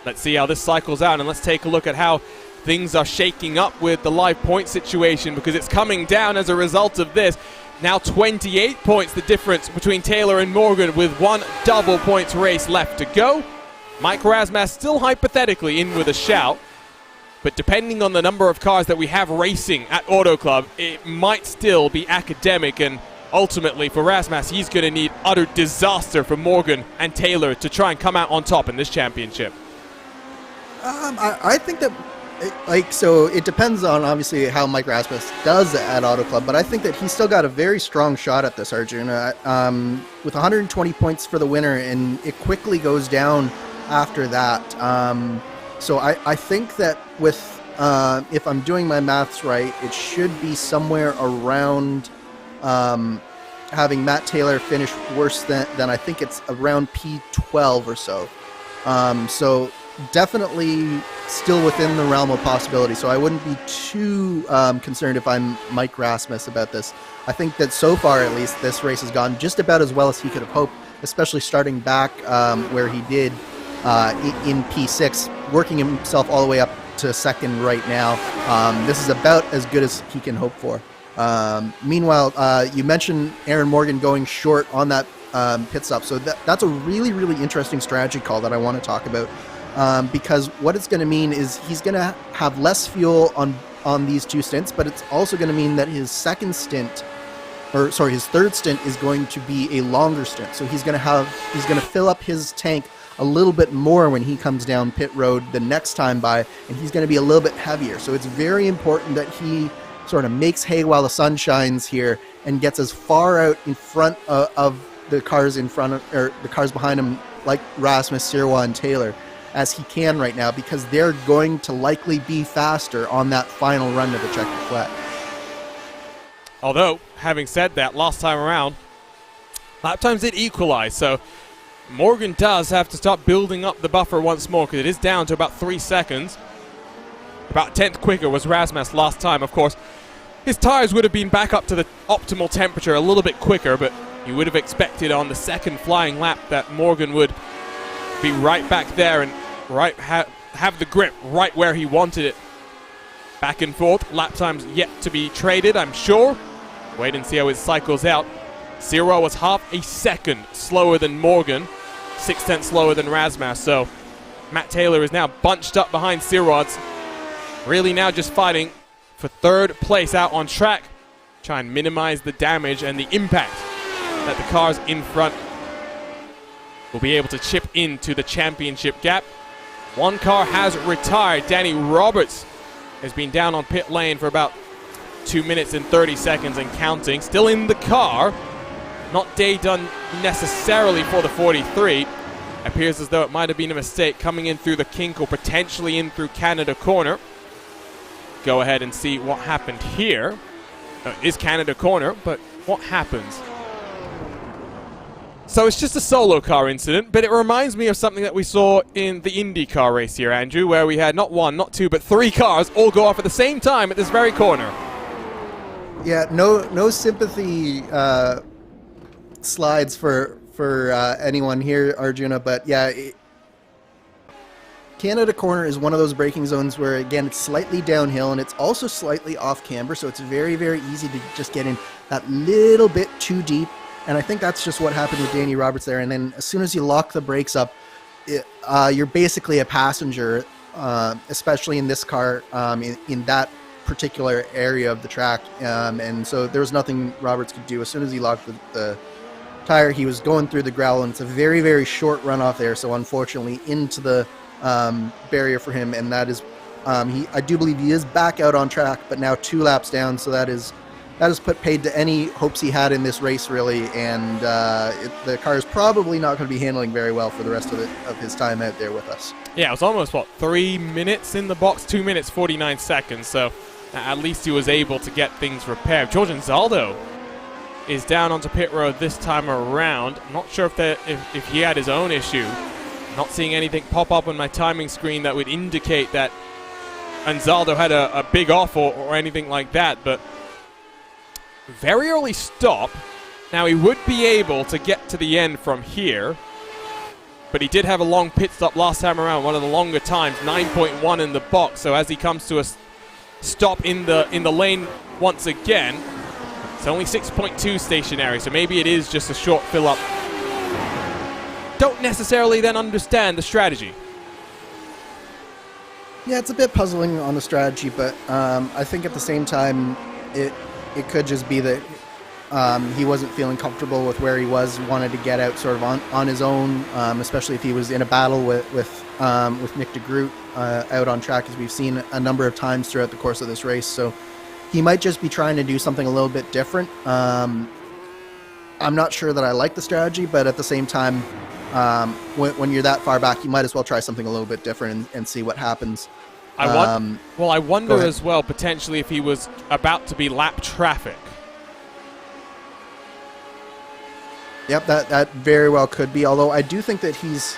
Let's see how this cycles out, and let's take a look at how things are shaking up with the live point situation, because it's coming down as a result of this. Now 28 points the difference between Taylor and Morgan, with one double points race left to go. Mike Rasmussen still hypothetically in with a shout, but depending on the number of cars that we have racing at Auto Club, it might still be academic, and ultimately for Rasmussen, he's going to need utter disaster for Morgan and Taylor to try and come out on top in this championship. I think that, so it depends on obviously how Mike Rasmussen does at Auto Club, but I think that he's still got a very strong shot at this, Arjuna. With 120 points for the winner, and it quickly goes down after that. So I think that with, if I'm doing my maths right, it should be somewhere around having Matt Taylor finish worse than I think it's around P12 or so. So definitely still within the realm of possibility. So I wouldn't be too concerned if I'm Mike Rasmussen about this. I think that so far, at least, this race has gone just about as well as he could have hoped, especially starting back where he did in P6, working himself all the way up to second right now. This is about as good as he can hope for. Meanwhile, you mentioned Aaron Morgan going short on that pit stop, so that's a really, really interesting strategy call that I want to talk about, because what it's going to mean is he's going to have less fuel on these two stints, but it's also going to mean that his third stint is going to be a longer stint. So he's going to fill up his tank a little bit more when he comes down pit road the next time by, and he's going to be a little bit heavier. So it's very important that he sort of makes hay while the sun shines here and gets as far out in front of the cars in front of, or the cars behind him, like Rasmus, Sirois, and Taylor, as he can right now, because they're going to likely be faster on that final run to the checkered flag. Although, having said that, last time around, lap times did equalize, so Morgan does have to start building up the buffer once more, because it is down to about 3 seconds. About 10th quicker was Rasmussen last time. Of course, his tires would have been back up to the optimal temperature a little bit quicker, but you would have expected on the second flying lap that Morgan would be right back there and have the grip right where he wanted it. Back and forth, lap times yet to be traded, I'm sure. Wait and see how it cycles out. Sirois was half a second slower than Morgan, 0.6 slower than Rasmussen, so Matt Taylor is now bunched up behind Sirois, really now just fighting for third place out on track, try and minimize the damage and the impact that the cars in front will be able to chip into the championship gap. One car has retired. Danny Roberts has been down on pit lane for about 2 minutes and 30 seconds and counting. Still in the car. Not day done necessarily for the 43. Appears as though it might have been a mistake coming in through the kink or potentially in through Canada corner. Go ahead and see what happened here. It is Canada corner, but what happens? So it's just a solo car incident, but it reminds me of something that we saw in the IndyCar race here, Andrew, where we had not one, not two, but 3 cars all go off at the same time at this very corner. Yeah, no sympathy slides for anyone here, Arjuna, but yeah, Canada Corner is one of those braking zones where, again, it's slightly downhill and it's also slightly off camber, so it's very, very easy to just get in that little bit too deep. And I think that's just what happened with Danny Roberts there. And then as soon as you lock the brakes up, you're basically a passenger, especially in this car, in that particular area of the track. And so there was nothing Roberts could do. As soon as he locked the tire, he was going through the gravel, and it's a very, very short runoff there. So unfortunately into the barrier for him, and that is I do believe he is back out on track, but now 2 laps down, so that is put paid to any hopes he had in this race, really. And the car is probably not going to be handling very well for the rest of his time out there with us. Yeah, it was almost 3 minutes in the box, 2 minutes 49 seconds, so at least he was able to get things repaired. George Anzaldo is down onto pit road this time around. I'm not sure if he had his own issue. Not seeing anything pop up on my timing screen that would indicate that Anzaldo had a big off or anything like that, but very early stop. Now he would be able to get to the end from here, but he did have a long pit stop last time around, one of the longer times, 9.1 in the box. So as he comes to a stop in the lane once again, it's only 6.2 stationary, so maybe it is just a short fill-up. Don't necessarily then understand the strategy. Yeah, it's a bit puzzling on the strategy, but I think at the same time, it could just be that he wasn't feeling comfortable with where he was, wanted to get out sort of on his own, especially if he was in a battle with Nick de Groot out on track, as we've seen a number of times throughout the course of this race. So he might just be trying to do something a little bit different. I'm not sure that I like the strategy, but at the same time, when you're that far back, you might as well try something a little bit different and see what happens. I wonder as well, potentially, if he was about to be lap traffic. Yep, that very well could be, although I do think that he's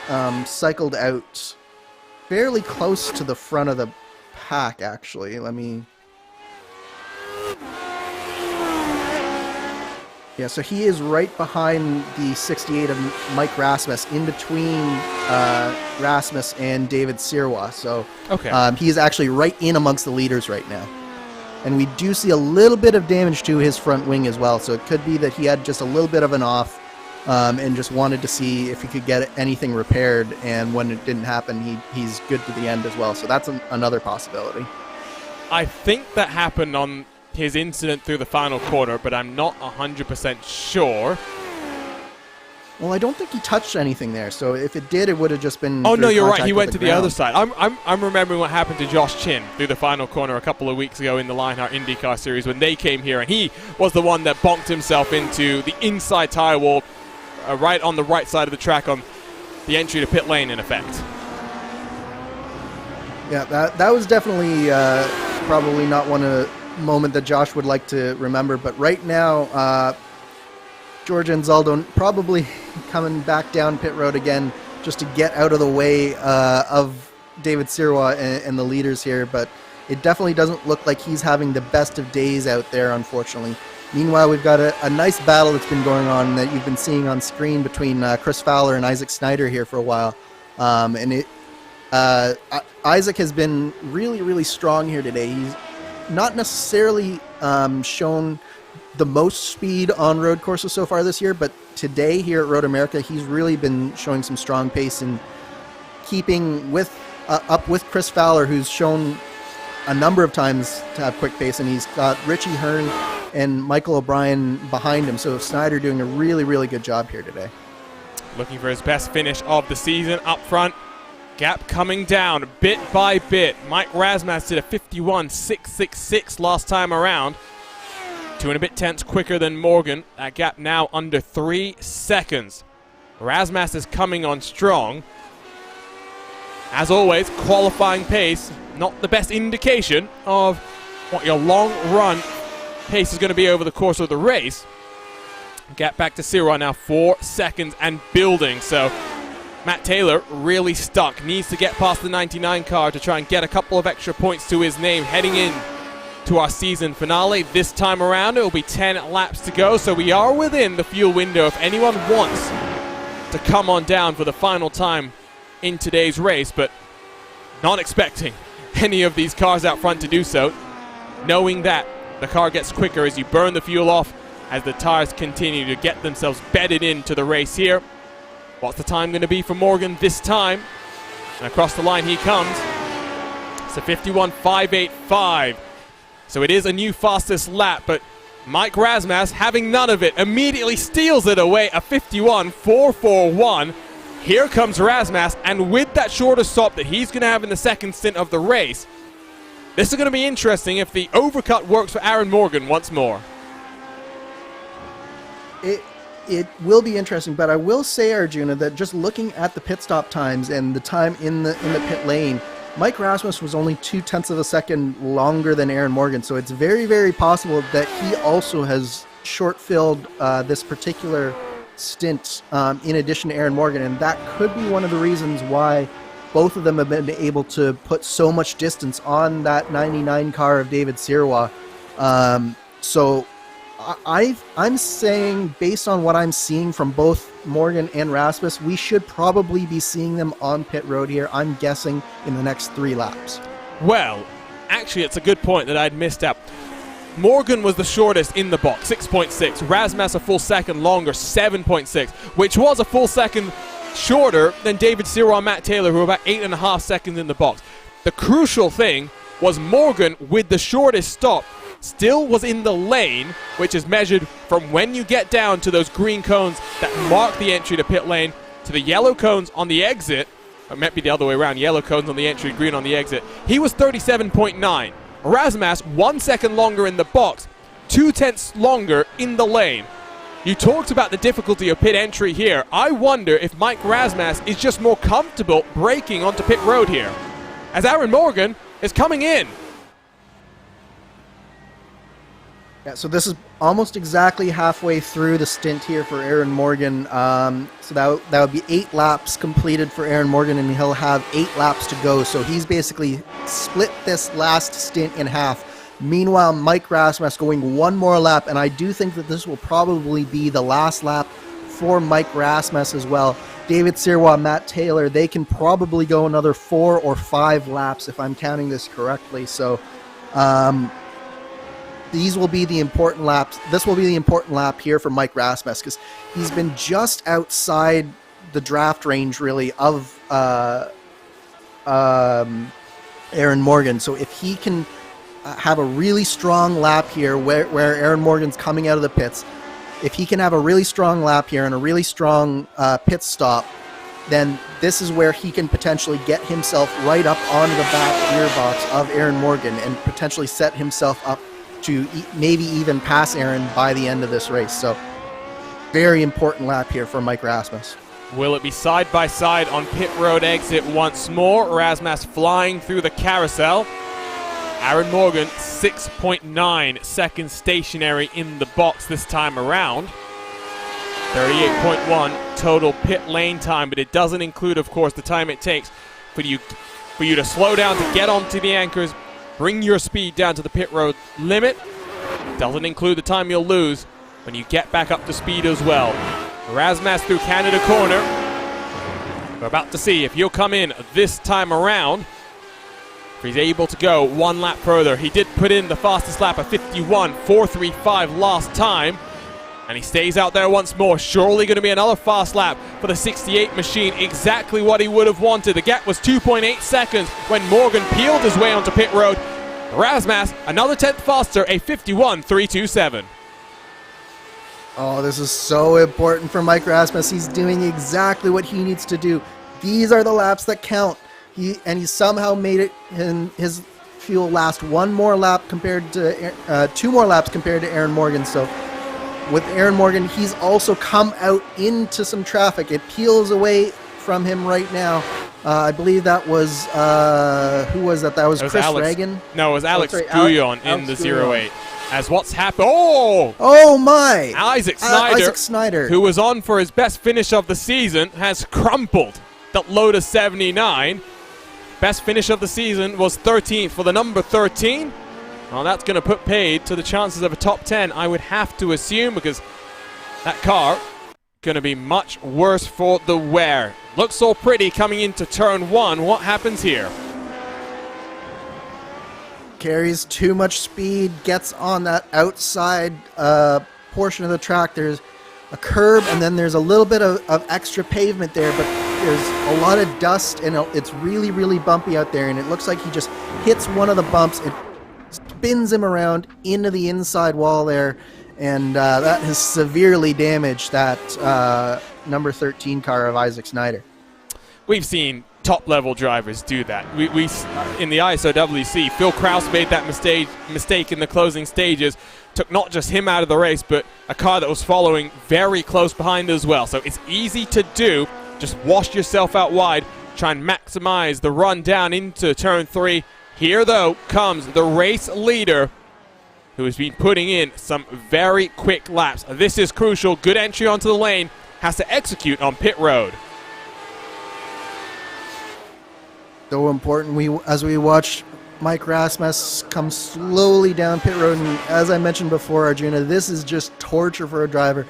cycled out fairly close to the front of the pack, actually. Yeah, so he is right behind the 68 of Mike Rasmus, in between Rasmus and David Sirois. So okay. He is actually right in amongst the leaders right now. And we do see a little bit of damage to his front wing as well. So it could be that he had just a little bit of an off and just wanted to see if he could get anything repaired. And when it didn't happen, he's good to the end as well. So that's another possibility. I think that happened on his incident through the final quarter, but I'm not 100% sure. Well, I don't think he touched anything there, so if it did, it would have just been... Oh, no, you're right. He went to the other side. I'm remembering what happened to Josh Chin through the final corner a couple of weeks ago in the Lionheart IndyCar Series when they came here, and he was the one that bonked himself into the inside tire wall right on the right side of the track on the entry to pit lane, in effect. Yeah, that was definitely probably not one moment that Josh would like to remember, but right now George Anzaldo probably coming back down pit road again just to get out of the way of David Sirois and the leaders here, but it definitely doesn't look like he's having the best of days out there, unfortunately. Meanwhile, we've got a nice battle that's been going on that you've been seeing on screen between Chris Fowler and Isaac Snyder here for a while, and Isaac has been really, really strong here today. He's not necessarily shown the most speed on road courses so far this year, but today here at Road America, he's really been showing some strong pace and keeping up with Chris Fowler, who's shown a number of times to have quick pace, and he's got Richie Hearn and Michael O'Brien behind him. So Snyder doing a really, really good job here today. Looking for his best finish of the season up front. Gap coming down bit by bit. Mike Rasmus did a 51.666 last time around. 2 and a bit tenths quicker than Morgan. That gap now under 3 seconds. Rasmus is coming on strong. As always, qualifying pace, not the best indication of what your long run pace is going to be over the course of the race. Gap back to Sirois now 4 seconds and building. So Matt Taylor really stuck. Needs to get past the 99 car to try and get a couple of extra points to his name heading in to our season finale. This time around, it will be 10 laps to go, so we are within the fuel window if anyone wants to come on down for the final time in today's race. But not expecting any of these cars out front to do so, knowing that the car gets quicker as you burn the fuel off, as the tires continue to get themselves bedded into the race here. What's the time going to be for Morgan this time? And across the line he comes. It's a 51.585. So it is a new fastest lap, but Mike Razmas, having none of it, immediately steals it away, a 51.441. Here comes Razmas, and with that shorter stop that he's going to have in the second stint of the race, this is going to be interesting if the overcut works for Aaron Morgan once more. It will be interesting, but I will say, Arjuna, that just looking at the pit stop times and the time in the pit lane, Mike Rasmus was only 0.2 of a second longer than Aaron Morgan, so it's very, very possible that he also has short-filled this particular stint in addition to Aaron Morgan, and that could be one of the reasons why both of them have been able to put so much distance on that 99 car of David Sirois. So I'm saying, based on what I'm seeing from both Morgan and Rasmus, we should probably be seeing them on pit road here, I'm guessing, in the next 3 laps. Well, actually, it's a good point that I'd missed out. Morgan was the shortest in the box, 6.6. Razmas a full second longer, 7.6, which was a full second shorter than David Sirois and Matt Taylor, who were about 8.5 seconds in the box. The crucial thing was Morgan, with the shortest stop, still was in the lane, which is measured from when you get down to those green cones that mark the entry to pit lane to the yellow cones on the exit. It might be the other way around, yellow cones on the entry, green on the exit. He was 37.9. Razmas 1 second longer in the box, 0.2 longer in the lane. You talked about the difficulty of pit entry here. I wonder if Mike Razmas is just more comfortable braking onto pit road here, as Aaron Morgan is coming in. Yeah, so this is almost exactly halfway through the stint here for Aaron Morgan. So that would be 8 laps completed for Aaron Morgan, and he'll have 8 laps to go. So he's basically split this last stint in half. Meanwhile, Mike Rasmus going 1 more lap, and I do think that this will probably be the last lap for Mike Rasmus as well. David Sirois, Matt Taylor, they can probably go another 4 or 5 laps if I'm counting this correctly. So these will be the important laps. This will be the important lap here for Mike Rasmus, because he's been just outside the draft range, really, of Aaron Morgan. So if he can have a really strong lap here where Aaron Morgan's coming out of the pits, if he can have a really strong lap here and a really strong pit stop, then this is where he can potentially get himself right up onto the back gearbox of Aaron Morgan and potentially set himself up to maybe even pass Aaron by the end of this race. So very important lap here for Mike Rasmus. Will it be side by side on pit road exit once more? Rasmus flying through the carousel. Aaron Morgan 6.9 seconds stationary in the box this time around. 38.1 total pit lane time, but it doesn't include, of course, the time it takes for you to slow down to get onto the anchors, bring your speed down to the pit road limit. Doesn't include the time you'll lose when you get back up to speed as well. Rasmus through Canada corner. We're about to see if he'll come in this time around. If he's able to go 1 lap further. He did put in the fastest lap of 51.435 last time. And he stays out there once more. Surely going to be another fast lap for the 68 machine. Exactly what he would have wanted. The gap was 2.8 seconds when Morgan peeled his way onto pit road. Rasmus, another 10th faster, a 51.327. Oh, this is so important for Mike Rasmus. He's doing exactly what he needs to do. These are the laps that count. He somehow made it in his fuel last 1 more lap compared to 2 more laps compared to Aaron Morgan. So with Aaron Morgan, he's also come out into some traffic. It peels away from him right now. I believe that was, who was that? That was Chris Alex, Reagan? No, it was Alex Guyon in the 08. As what's happened? Oh my! Isaac Snyder, who was on for his best finish of the season, has crumpled that Lotus 79. Best finish of the season was 13th for the number 13. Well, that's going to put paid to the chances of a top 10, I would have to assume, because that car going to be much worse for the wear. Looks all pretty coming into turn 1. What happens here? carries too much speed, gets on that outside portion of the track. There's a curb, and then there's a little bit of extra pavement there, but there's a lot of dust, and it's really, really bumpy out there, and it looks like he just hits one of the bumps. It spins him around into the inside wall there, and that has severely damaged that number 13 car of Isaac Snyder. We've seen top-level drivers do that. We in the ISOWC, Phil Kraus made that mistake in the closing stages. Took not just him out of the race, but a car that was following very close behind as well. So it's easy to do. Just wash yourself out wide. Try and maximize the run down into turn 3. Here, though, comes the race leader, who has been putting in some very quick laps. This is crucial. Good entry onto the lane. Has to execute on pit road. So important as we watch Mike Rasmus come slowly down pit road, and as I mentioned before, Arjuna, this is just torture for a driver.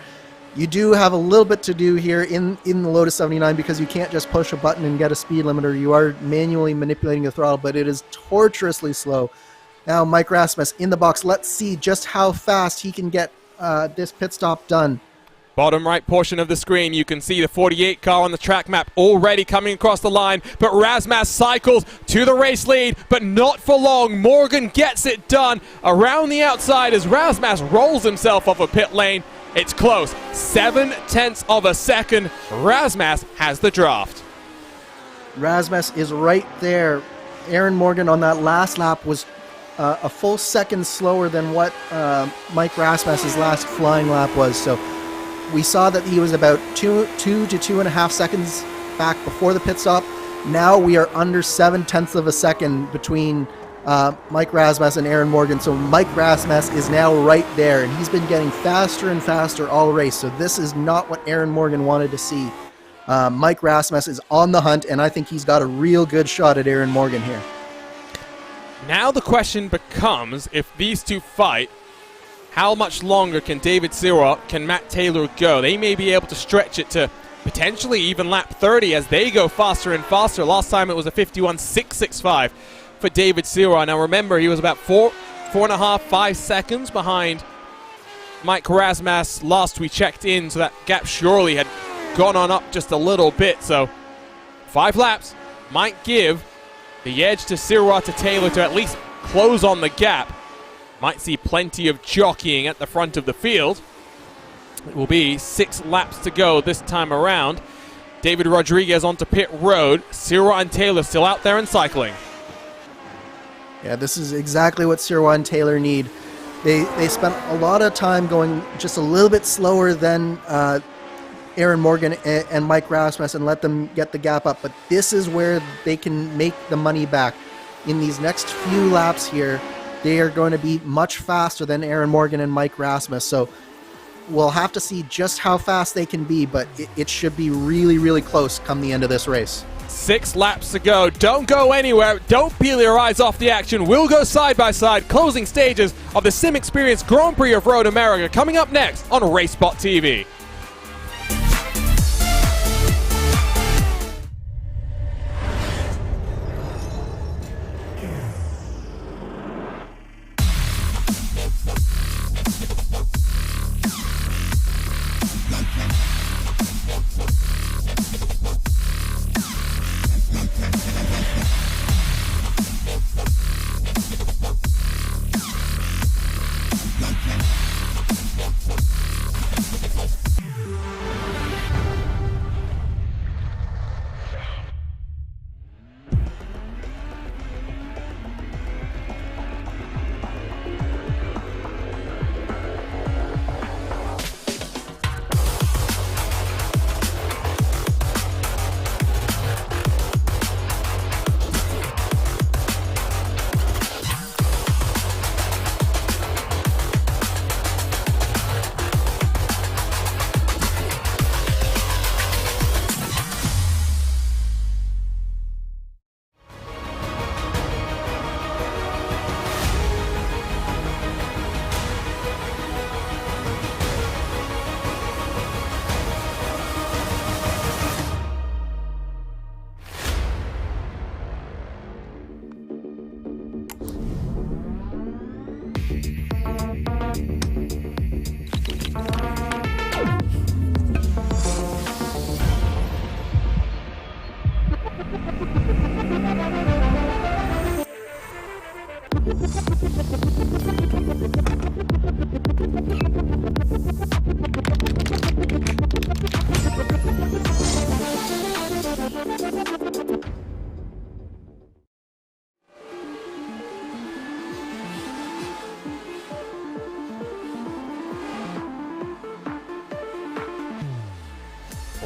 You do have a little bit to do here in the Lotus 79 because you can't just push a button and get a speed limiter. You are manually manipulating the throttle, but it is torturously slow. Now Mike Rasmus in the box. Let's see just how fast he can get this pit stop done. Bottom right portion of the screen, you can see the 48 car on the track map already coming across the line, but Rasmus cycles to the race lead, but not for long. Morgan gets it done around the outside as Rasmus rolls himself off a pit lane. It's close, 0.7 of a second. Rasmus has the draft. Rasmus is right there. Aaron Morgan on that last lap was a full second slower than what Mike Rasmus's last flying lap was, so we saw that he was about 2 to 2.5 seconds back before the pit stop. Now we are under 0.7 of a second between Mike Rasmus and Aaron Morgan. So Mike Rasmus is now right there, and he's been getting faster and faster all race. So this is not what Aaron Morgan wanted to see. Mike Rasmus is on the hunt, and I think he's got a real good shot at Aaron Morgan here. Now the question becomes, if these two fight, how much longer can David Sirois, can Matt Taylor go? They may be able to stretch it to potentially even lap 30 as they go faster and faster. Last time it was a 51.665 for David Sirois. Now remember, he was about 4.5, 5 seconds behind Mike Rasmus last we checked in, so that gap surely had gone on up just a little bit. So 5 laps might give the edge to Sirois, to Taylor, to at least close on the gap. Might see plenty of jockeying at the front of the field. It will be 6 laps to go this time around. David Rodriguez onto pit road. Sirois and Taylor still out there and cycling. Yeah, this is exactly what Sirois and Taylor need. They spent a lot of time going just a little bit slower than Aaron Morgan and Mike Rasmus and let them get the gap up. But this is where they can make the money back. In these next few laps here, they are going to be much faster than Aaron Morgan and Mike Rasmus. So we'll have to see just how fast they can be, but it should be really, really close come the end of this race. 6 laps to go. Don't go anywhere. Don't peel your eyes off the action. We'll go side by side. Closing stages of the SimXperience Grand Prix of Road America coming up next on RaceSpotTV.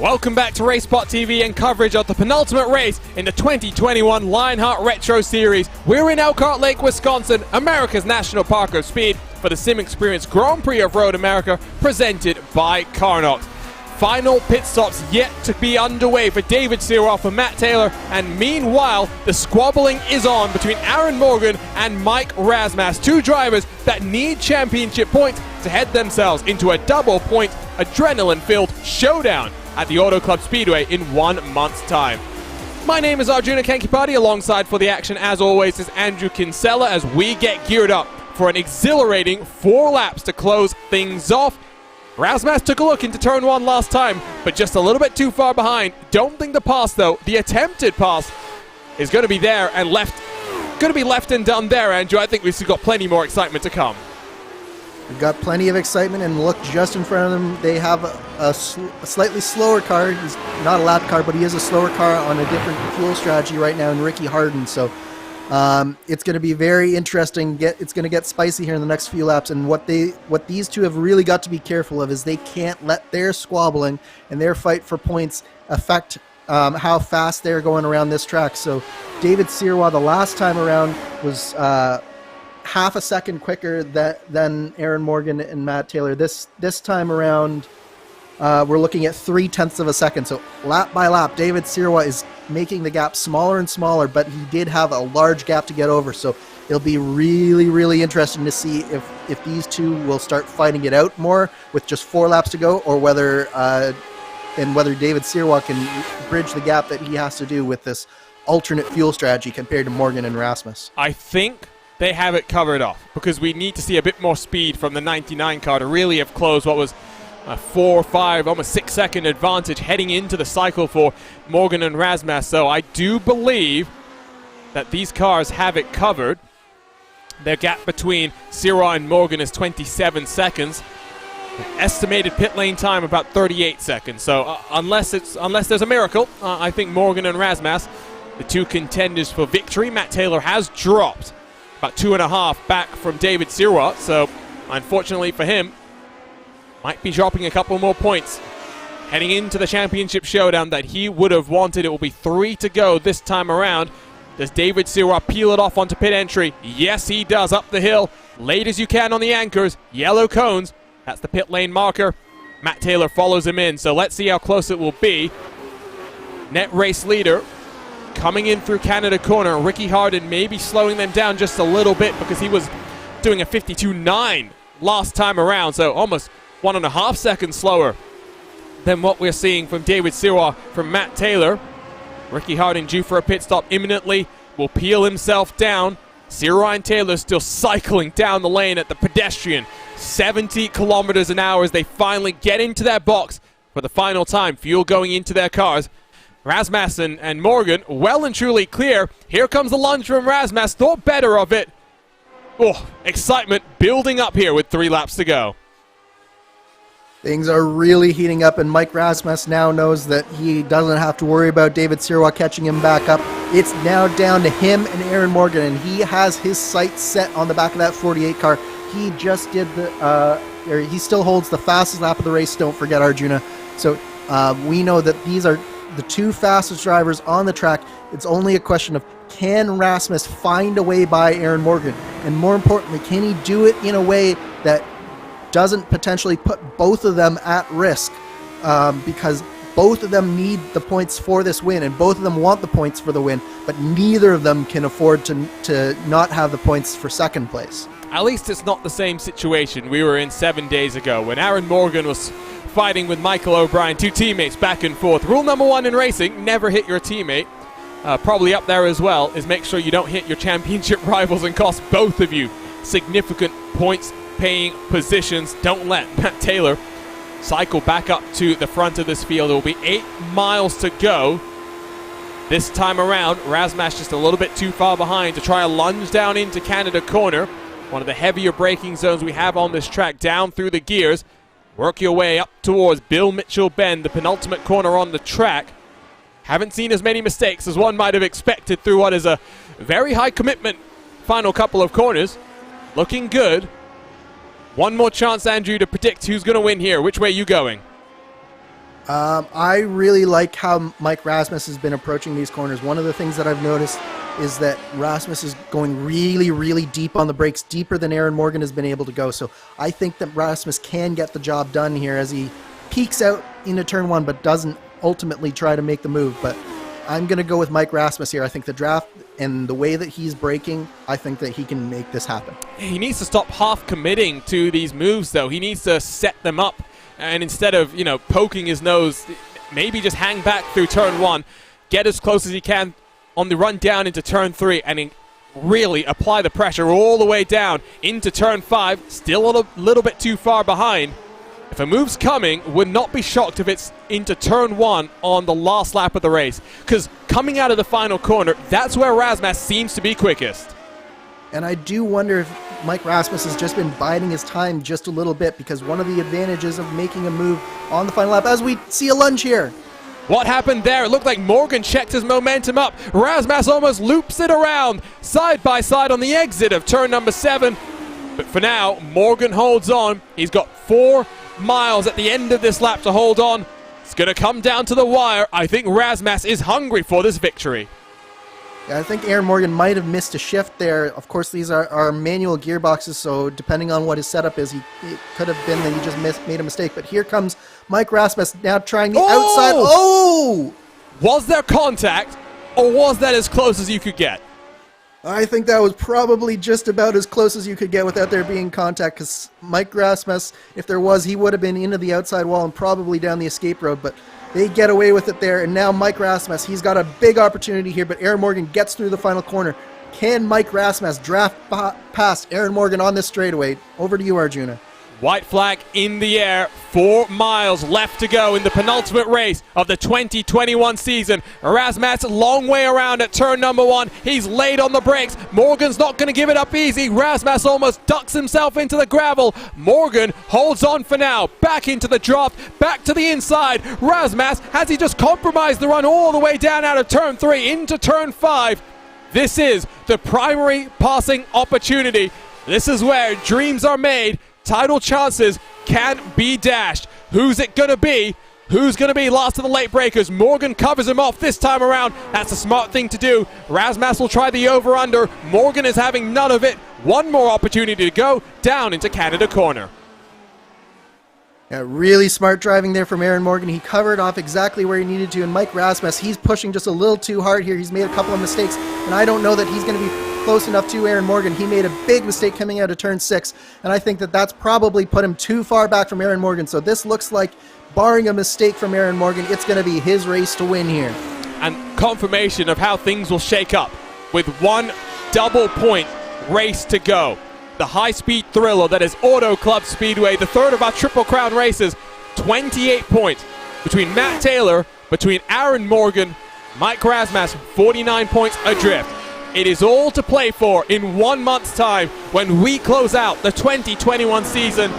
Welcome back to RaceSpotTV and coverage of the penultimate race in the 2021 Lionheart Retro Series. We're in Elkhart Lake, Wisconsin, America's National Park of Speed, for the SimXperience Grand Prix of Road America, presented by Carnox. Final pit stops yet to be underway for David Sirois, for Matt Taylor, and meanwhile, the squabbling is on between Aaron Morgan and Mike Razmas, two drivers that need championship points to head themselves into a double-point, adrenaline-filled showdown at the Auto Club Speedway in 1 month's time. My name is Arjuna Kankipati. Alongside for the action, as always, is Andrew Kinsella as we get geared up for an exhilarating 4 laps to close things off. Razmas took a look into turn 1 last time, but just a little bit too far behind. Don't think the pass, though, the attempted pass, is going to be there and going to be left and done there, Andrew. I think we've still got plenty more excitement to come. We've got plenty of excitement, and look just in front of them. They have a slightly slower car. He's not a lap car, but he is a slower car on a different fuel strategy right now in Ricky Harden. So it's going to be very interesting. It's going to get spicy here in the next few laps. And what these two have really got to be careful of is they can't let their squabbling and their fight for points affect how fast they're going around this track. So David Sirois, the last time around, was half a second quicker than Aaron Morgan and Matt Taylor. This time around, we're looking at 0.3 of a second. So lap by lap, David Sirois is making the gap smaller and smaller, but he did have a large gap to get over. So it'll be really, really interesting to see if these two will start fighting it out more with just 4 laps to go, or whether David Sirois can bridge the gap that he has to do with this alternate fuel strategy compared to Morgan and Rasmus. I think they have it covered off, because we need to see a bit more speed from the 99 car to really have closed what was a 4, 5, almost 6 second advantage heading into the cycle for Morgan and Razmas. So I do believe that these cars have it covered. Their gap between Sirois and Morgan is 27 seconds. Estimated pit lane time about 38 seconds. So unless there's a miracle, I think Morgan and Razmas, the two contenders for victory. Matt Taylor has dropped about 2.5 back from David Sirois, so unfortunately for him, might be dropping a couple more points heading into the championship showdown that he would have wanted. It will be 3 to go this time around. Does David Sirois peel it off onto pit entry? Yes, he does. Up the hill, late as you can on the anchors, yellow cones. That's the pit lane marker. Matt Taylor follows him in, so let's see how close it will be. Net race leader coming in through Canada corner. Ricky Harden maybe slowing them down just a little bit, because he was doing a 52.9 last time around, so almost 1.5 seconds slower than what we're seeing from David Sirois, from Matt Taylor. Ricky Harden due for a pit stop imminently, will peel himself down. Sirois and Taylor still cycling down the lane at the pedestrian 70 kilometers an hour as they finally get into their box for the final time. Fuel going into their cars. Razmas and Morgan well and truly clear. Here comes the lunge from Razmas. Thought better of it. Oh, excitement building up here with 3 laps to go. Things are really heating up, and Mike Razmas now knows that he doesn't have to worry about David Sirois catching him back up. It's now down to him and Aaron Morgan, and he has his sights set on the back of that 48 car. He just did he still holds the fastest lap of the race, don't forget, Arjuna. So we know that these are the 2 fastest drivers on the track. It's only a question of, can Rasmus find a way by Aaron Morgan? And more importantly, can he do it in a way that doesn't potentially put both of them at risk? Because both of them need the points for this win, and both of them want the points for the win, but neither of them can afford to not have the points for second place. At least it's not the same situation we were in 7 days ago when Aaron Morgan was fighting with Michael O'Brien, 2 teammates back and forth. Rule number 1 in racing, never hit your teammate. Probably up there as well is make sure you don't hit your championship rivals and cost both of you significant points paying positions. Don't let Matt Taylor cycle back up to the front of this field. There will be 8 miles to go this time around. Razmas just a little bit too far behind to try a lunge down into Canada corner, one of the heavier braking zones we have on this track. Down through the gears, work your way up towards Bill Mitchell Bend, the penultimate corner on the track. Haven't seen as many mistakes as one might have expected through what is a very high commitment final couple of corners. Looking good. One more chance, Andrew, to predict who's going to win here. Which way are you going? I really like how Mike Rasmus has been approaching these corners. One of the things that I've noticed is that Rasmus is going really, really deep on the brakes, deeper than Aaron Morgan has been able to go. So I think that Rasmus can get the job done here as he peeks out into turn one, but doesn't ultimately try to make the move. But I'm going to go with Mike Rasmus here. I think the draft and the way that he's braking, I think that he can make this happen. He needs to stop half committing to these moves, though. He needs to set them up. And instead of, poking his nose, maybe just hang back through turn one, get as close as he can on the run down into turn three, and really apply the pressure all the way down into turn five, still a little bit too far behind. If a move's coming, would not be shocked if it's into turn one on the last lap of the race. Because coming out of the final corner, that's where Rasmus seems to be quickest. And I do wonder if Mike Rasmus has just been biding his time just a little bit, because one of the advantages of making a move on the final lap, as we see a lunge here. What happened there? It looked like Morgan checked his momentum up. Rasmus almost loops it around side by side on the exit of turn number 7. But for now, Morgan holds on. He's got 4 miles at the end of this lap to hold on. It's going to come down to the wire. I think Rasmus is hungry for this victory. Yeah, I think Aaron Morgan might have missed a shift there. Of course, these are manual gearboxes, so depending on what his setup is, it could have been that he just made a mistake. But here comes Mike Rasmus now trying the outside. Oh! Was there contact, or was that as close as you could get? I think that was probably just about as close as you could get without there being contact, because Mike Rasmus, if there was, he would have been into the outside wall and probably down the escape road, but they get away with it there. And now Mike Rasmus, he's got a big opportunity here, but Aaron Morgan gets through the final corner. Can Mike Rasmus draft past Aaron Morgan on this straightaway? Over to you, Arjuna. White flag in the air. 4 miles left to go in the penultimate race of the 2021 season. Rasmus, long way around at turn number 1. He's laid on the brakes. Morgan's not going to give it up easy. Rasmus almost ducks himself into the gravel. Morgan holds on for now. Back into the drop. Back to the inside. Rasmus, has he just compromised the run all the way down out of turn 3 into turn 5? This is the primary passing opportunity. This is where dreams are made. Title chances can be dashed. Who's it going to be? Who's going to be last of the late breakers? Morgan covers him off this time around. That's a smart thing to do. Rasmus will try the over-under. Morgan is having none of it. One more opportunity to go down into Canada corner. Yeah, really smart driving there from Aaron Morgan. He covered off exactly where he needed to. And Mike Rasmus, he's pushing just a little too hard here. He's made a couple of mistakes, and I don't know that he's going to be close enough to Aaron Morgan. He made a big mistake coming out of turn 6, and I think that that's probably put him too far back from Aaron Morgan. So this looks like, barring a mistake from Aaron Morgan, it's going to be his race to win here. And confirmation of how things will shake up with one double point race to go. The high-speed thriller that is Auto Club Speedway, the third of our Triple Crown races. 28 points between Matt Taylor, between Aaron Morgan, Mike Rasmus, 49 points adrift. It is all to play for in 1 month's time when we close out the 2021 season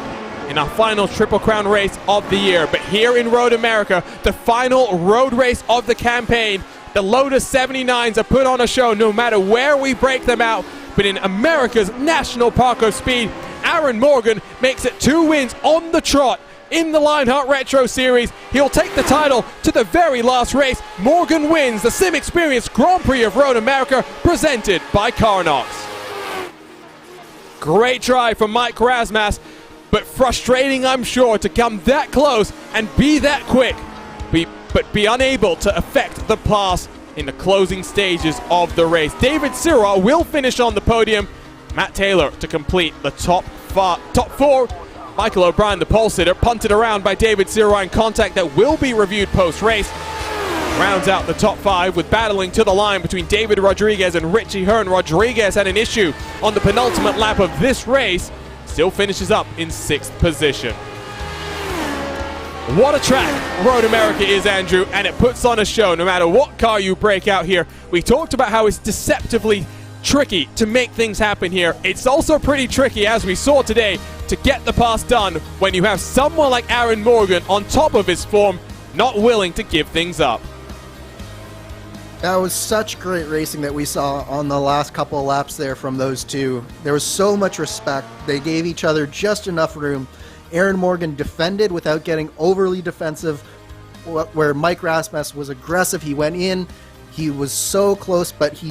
in our final Triple Crown race of the year. But here in Road America, the final road race of the campaign, the Lotus 79s are put on a show no matter where we break them out. But in America's National Park of Speed, Aaron Morgan makes it 2 wins on the trot in the Lionheart Retro Series. He'll take the title to the very last race. Morgan wins the SimXperience Grand Prix of Road America, presented by Carnox. Great try from Mike Rasmus, but frustrating, I'm sure, to come that close and be that quick, but be unable to affect the pass in the closing stages of the race. David Sirrah will finish on the podium. Matt Taylor to complete the top 4. Michael O'Brien, the pole sitter, punted around by David Sirrah in contact that will be reviewed post-race. Rounds out the top 5 with battling to the line between David Rodriguez and Richie Hearn. Rodriguez had an issue on the penultimate lap of this race. Still finishes up in 6th position. What a track Road America is, Andrew, and it puts on a show no matter what car you break out here. We talked about how it's deceptively tricky to make things happen here. It's also pretty tricky, as we saw today, to get the pass done when you have someone like Aaron Morgan on top of his form, not willing to give things up. That was such great racing that we saw on the last couple of laps there from those two. There was so much respect. They gave each other just enough room. Aaron Morgan defended without getting overly defensive where Mike Rasmus was aggressive. He went in, he was so close, but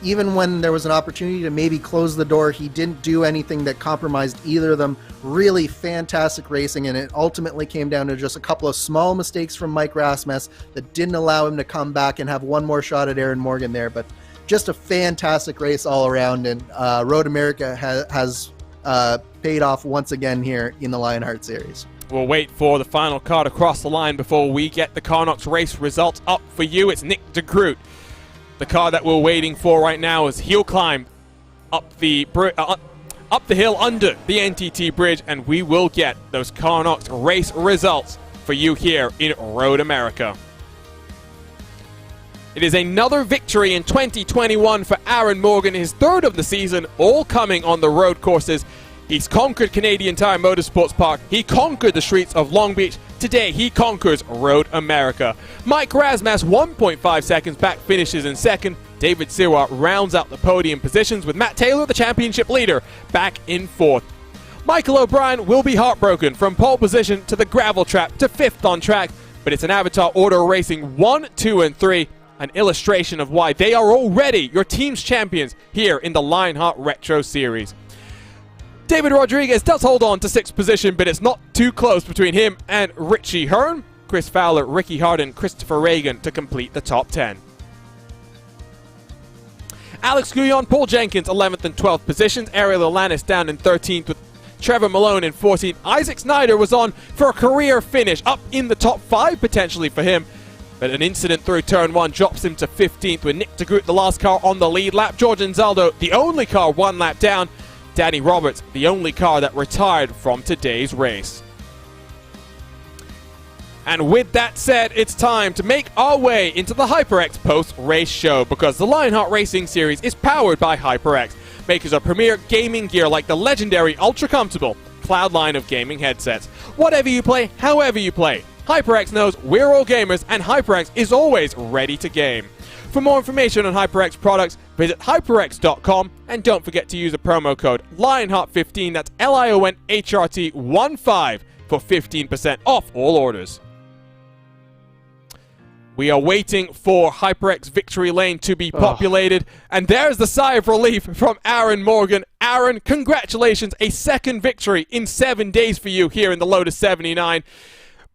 even when there was an opportunity to maybe close the door, he didn't do anything that compromised either of them. Really fantastic racing, and it ultimately came down to just a couple of small mistakes from Mike Rasmus that didn't allow him to come back and have one more shot at Aaron Morgan there. But just a fantastic race all around, and Road America has paid off once again here in the Lionheart Series. We'll wait for the final car to cross the line before we get the Carnox race results up for you. It's Nick de Groot. The car that we're waiting for right now is he'll climb up the hill under the NTT bridge, and we will get those Carnox race results for you here in Road America. It is another victory in 2021 for Aaron Morgan, his third of the season, all coming on the road courses. He's conquered Canadian Tire Motorsports Park. He conquered the streets of Long Beach. Today, he conquers Road America. Mike Rasmus, 1.5 seconds back, finishes in second. David Sirois rounds out the podium positions with Matt Taylor, the championship leader, back in fourth. Michael O'Brien will be heartbroken from pole position to the gravel trap to fifth on track, but it's an Avatar Order Racing 1, 2, and 3, an illustration of why they are already your team's champions here in the Lionheart Retro Series. David Rodriguez does hold on to sixth position, but it's not too close between him and Richie Hearn. Chris Fowler, Ricky Harden, Christopher Reagan to complete the top 10. Alex Guyon, Paul Jenkins, 11th and 12th positions. Ariel Alanis down in 13th with Trevor Malone in 14th. Isaac Snyder was on for a career finish, up in the top 5 potentially for him. But an incident through turn 1 drops him to 15th with Nick de Groot, the last car on the lead lap. George Anzaldo, the only car one lap down. Danny Roberts, the only car that retired from today's race. And with that said, it's time to make our way into the HyperX post-race show, because the Lionheart Racing Series is powered by HyperX, makers of premier gaming gear like the legendary ultra-comfortable Cloud line of gaming headsets. Whatever you play, however you play, HyperX knows we're all gamers, and HyperX is always ready to game. For more information on HyperX products, visit hyperx.com, and don't forget to use the promo code Lionheart15, that's LIONHRT15, for 15% off all orders. We are waiting for HyperX Victory Lane to be populated, and there's the sigh of relief from Aaron Morgan. Aaron, congratulations, a second victory in 7 days for you here in the Lotus 79.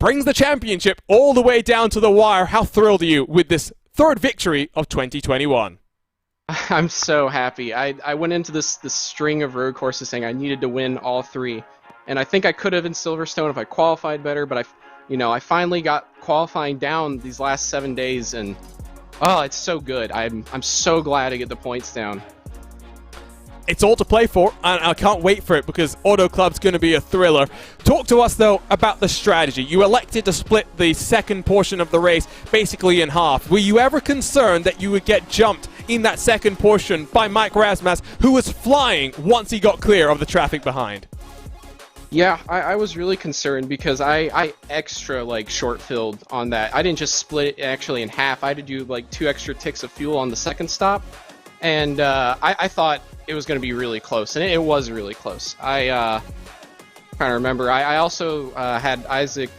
Brings the championship all the way down to the wire. How thrilled are you with this third victory of 2021? I'm so happy. I went into this string of road courses saying I needed to win all 3. And I think I could have in Silverstone if I qualified better, but I finally got qualifying down these last 7 days, and oh, it's so good. I'm so glad to get the points down. It's all to play for, and I can't wait for it, because Auto Club's going to be a thriller. Talk to us, though, about the strategy. You elected to split the second portion of the race basically in half. Were you ever concerned that you would get jumped in that second portion by Mike Rasmus, who was flying once he got clear of the traffic behind? Yeah, I was really concerned, because I extra short-filled on that. I didn't just split it actually in half. I had to do 2 extra ticks of fuel on the second stop, and I thought it was going to be really close, and it was really close. I trying to remember. I also had Isaac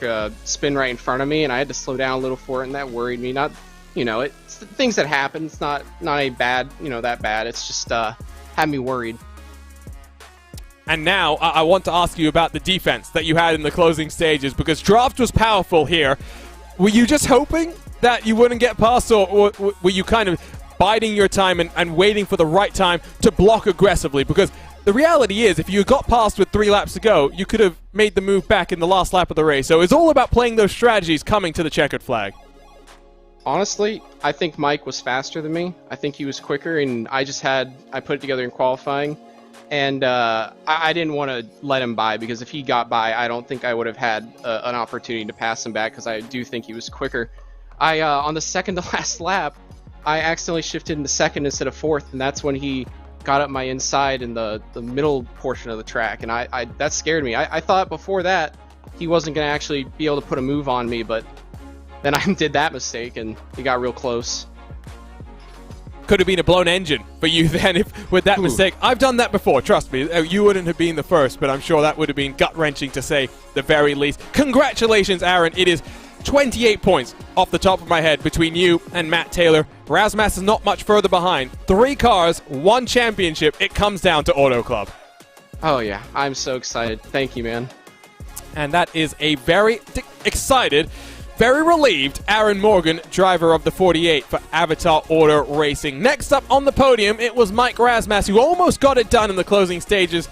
spin right in front of me, and I had to slow down a little for it, and that worried me. Not, it's things that happen. It's not a bad, that bad. It's just had me worried. And now I want to ask you about the defense that you had in the closing stages, because draft was powerful here. Were you just hoping that you wouldn't get past, or were you kind of biding your time and waiting for the right time to block aggressively? Because the reality is, if you got past with 3 laps to go, you could have made the move back in the last lap of the race. So it's all about playing those strategies coming to the checkered flag. Honestly, I think Mike was faster than me. I think he was quicker, and I put it together in qualifying. And I didn't want to let him by, because if he got by, I don't think I would have had an opportunity to pass him back, because I do think he was quicker. On the second to last lap, I accidentally shifted into second instead of fourth, and that's when he got up my inside in the middle portion of the track, and that scared me. I thought before that he wasn't going to actually be able to put a move on me, but then I did that mistake, and he got real close. Could have been a blown engine for you then with that mistake. I've done that before, trust me. You wouldn't have been the first, but I'm sure that would have been gut-wrenching to say the very least. Congratulations, Aaron. It is 28 points off the top of my head between you and Matt Taylor. Razmas is not much further behind. 3 cars, 1 championship. It comes down to Auto Club. Oh yeah, I'm so excited. Thank you, man. And that is a very excited, very relieved Aaron Morgan, driver of the 48 for Avatar Auto Racing. Next up on the podium, it was Mike Razmas, who almost got it done in the closing stages,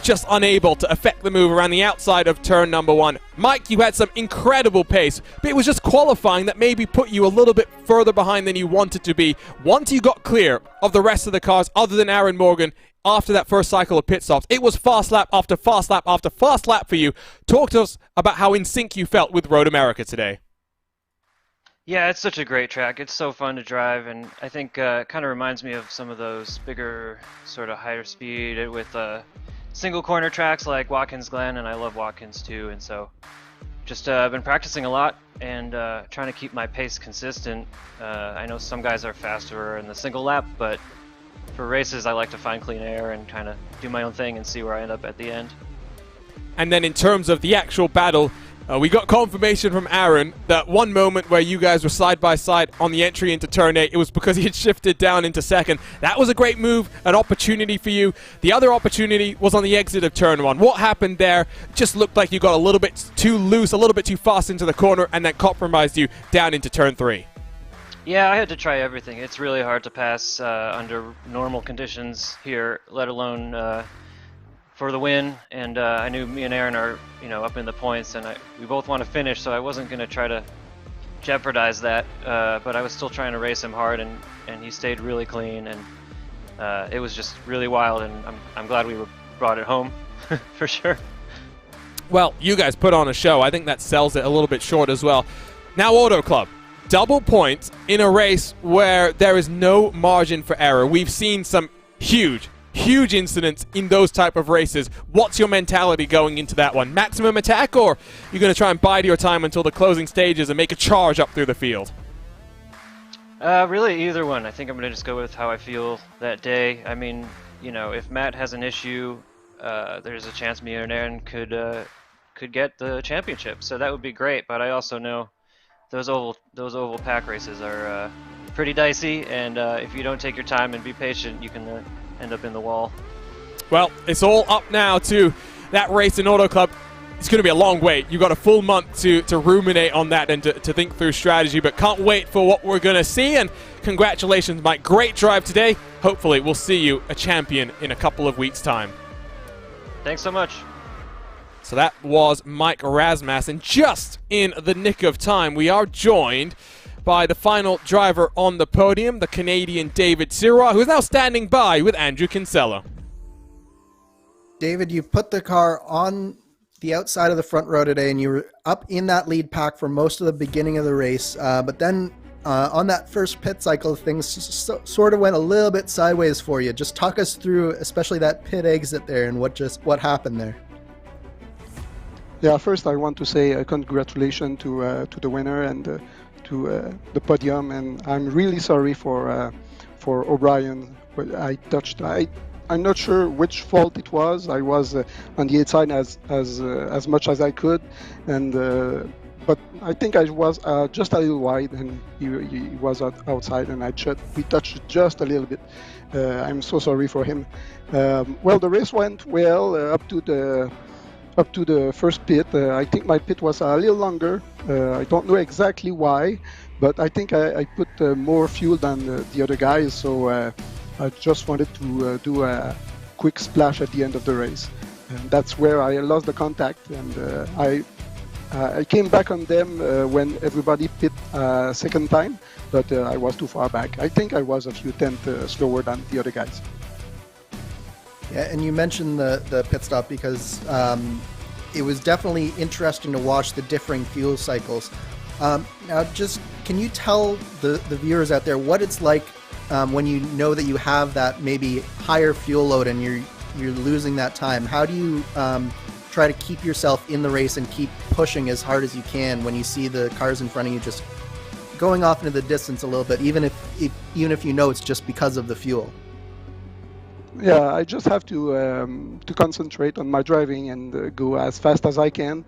just unable to effect the move around the outside of turn number 1. Mike, you had some incredible pace, but it was just qualifying that maybe put you a little bit further behind than you wanted to be. Once you got clear of the rest of the cars, other than Aaron Morgan, after that first cycle of pit stops, it was fast lap after fast lap after fast lap for you. Talk to us about how in sync you felt with Road America today. Yeah, it's such a great track. It's so fun to drive, and I think it kind of reminds me of some of those bigger, sort of higher speed with single corner tracks like Watkins Glen, and I love Watkins too. And so, just been practicing a lot and trying to keep my pace consistent. I know some guys are faster in the single lap, but for races, I like to find clean air and kind of do my own thing and see where I end up at the end. And then in terms of the actual battle, we got confirmation from Aaron that one moment where you guys were side by side on the entry into turn 8, it was because he had shifted down into second. That was a great move, an opportunity for you. The other opportunity was on the exit of turn 1. What happened there just looked like you got a little bit too loose, a little bit too fast into the corner, and that compromised you down into turn 3. Yeah, I had to try everything. It's really hard to pass under normal conditions here, let alone for the win. And I knew me and Aaron are, up in the points, and we both want to finish, so I wasn't going to try to jeopardize that. But I was still trying to race him hard, and he stayed really clean, and it was just really wild. And I'm glad we brought it home for sure. Well, you guys put on a show. I think that sells it a little bit short as well. Now, Auto Club. Double points in a race where there is no margin for error. We've seen some huge incidents in those type of races. What's your mentality going into that one? Maximum attack, or you're going to try and bide your time until the closing stages and make a charge up through the field? Really, either one. I think I'm going to just go with how I feel that day. I mean, if Matt has an issue, there's a chance me and Aaron could get the championship. So that would be great. But I also know those oval pack races are pretty dicey, and if you don't take your time and be patient, you can end up in the wall. Well, it's all up now to that race in Auto Club. It's going to be a long wait. You've got a full month to ruminate on that and to think through strategy, but can't wait for what we're going to see. And congratulations, Mike. Great drive today. Hopefully we'll see you a champion in a couple of weeks' time. Thanks so much. So that was Mike Razmas, and just in the nick of time, we are joined by the final driver on the podium, the Canadian David Sirois, who is now standing by with Andrew Kinsella. David, you put the car on the outside of the front row today, and you were up in that lead pack for most of the beginning of the race, but then on that first pit cycle, things sort of went a little bit sideways for you. Just talk us through, especially that pit exit there, and what happened there. Yeah, first I want to say congratulations to the winner and to the podium, and I'm really sorry for O'Brien. I'm not sure which fault it was. I was on the outside as much as I could, and but I think I was just a little wide, and he was outside, and we touched just a little bit. I'm so sorry for him. Well, the race went well up to the first pit. I think my pit was a little longer. I don't know exactly why, but I think I put more fuel than the other guys, so I just wanted to do a quick splash at the end of the race. And that's where I lost the contact, and I came back on them when everybody pit second time, but I was too far back. I think I was a few tenths slower than the other guys. Yeah, and you mentioned the pit stop because it was definitely interesting to watch the differing fuel cycles. Now, just can you tell the viewers out there what it's like when you know that you have that maybe higher fuel load and you're losing that time? How do you try to keep yourself in the race and keep pushing as hard as you can when you see the cars in front of you just going off into the distance a little bit, even if you know it's just because of the fuel? Yeah, I just have to concentrate on my driving and go as fast as I can.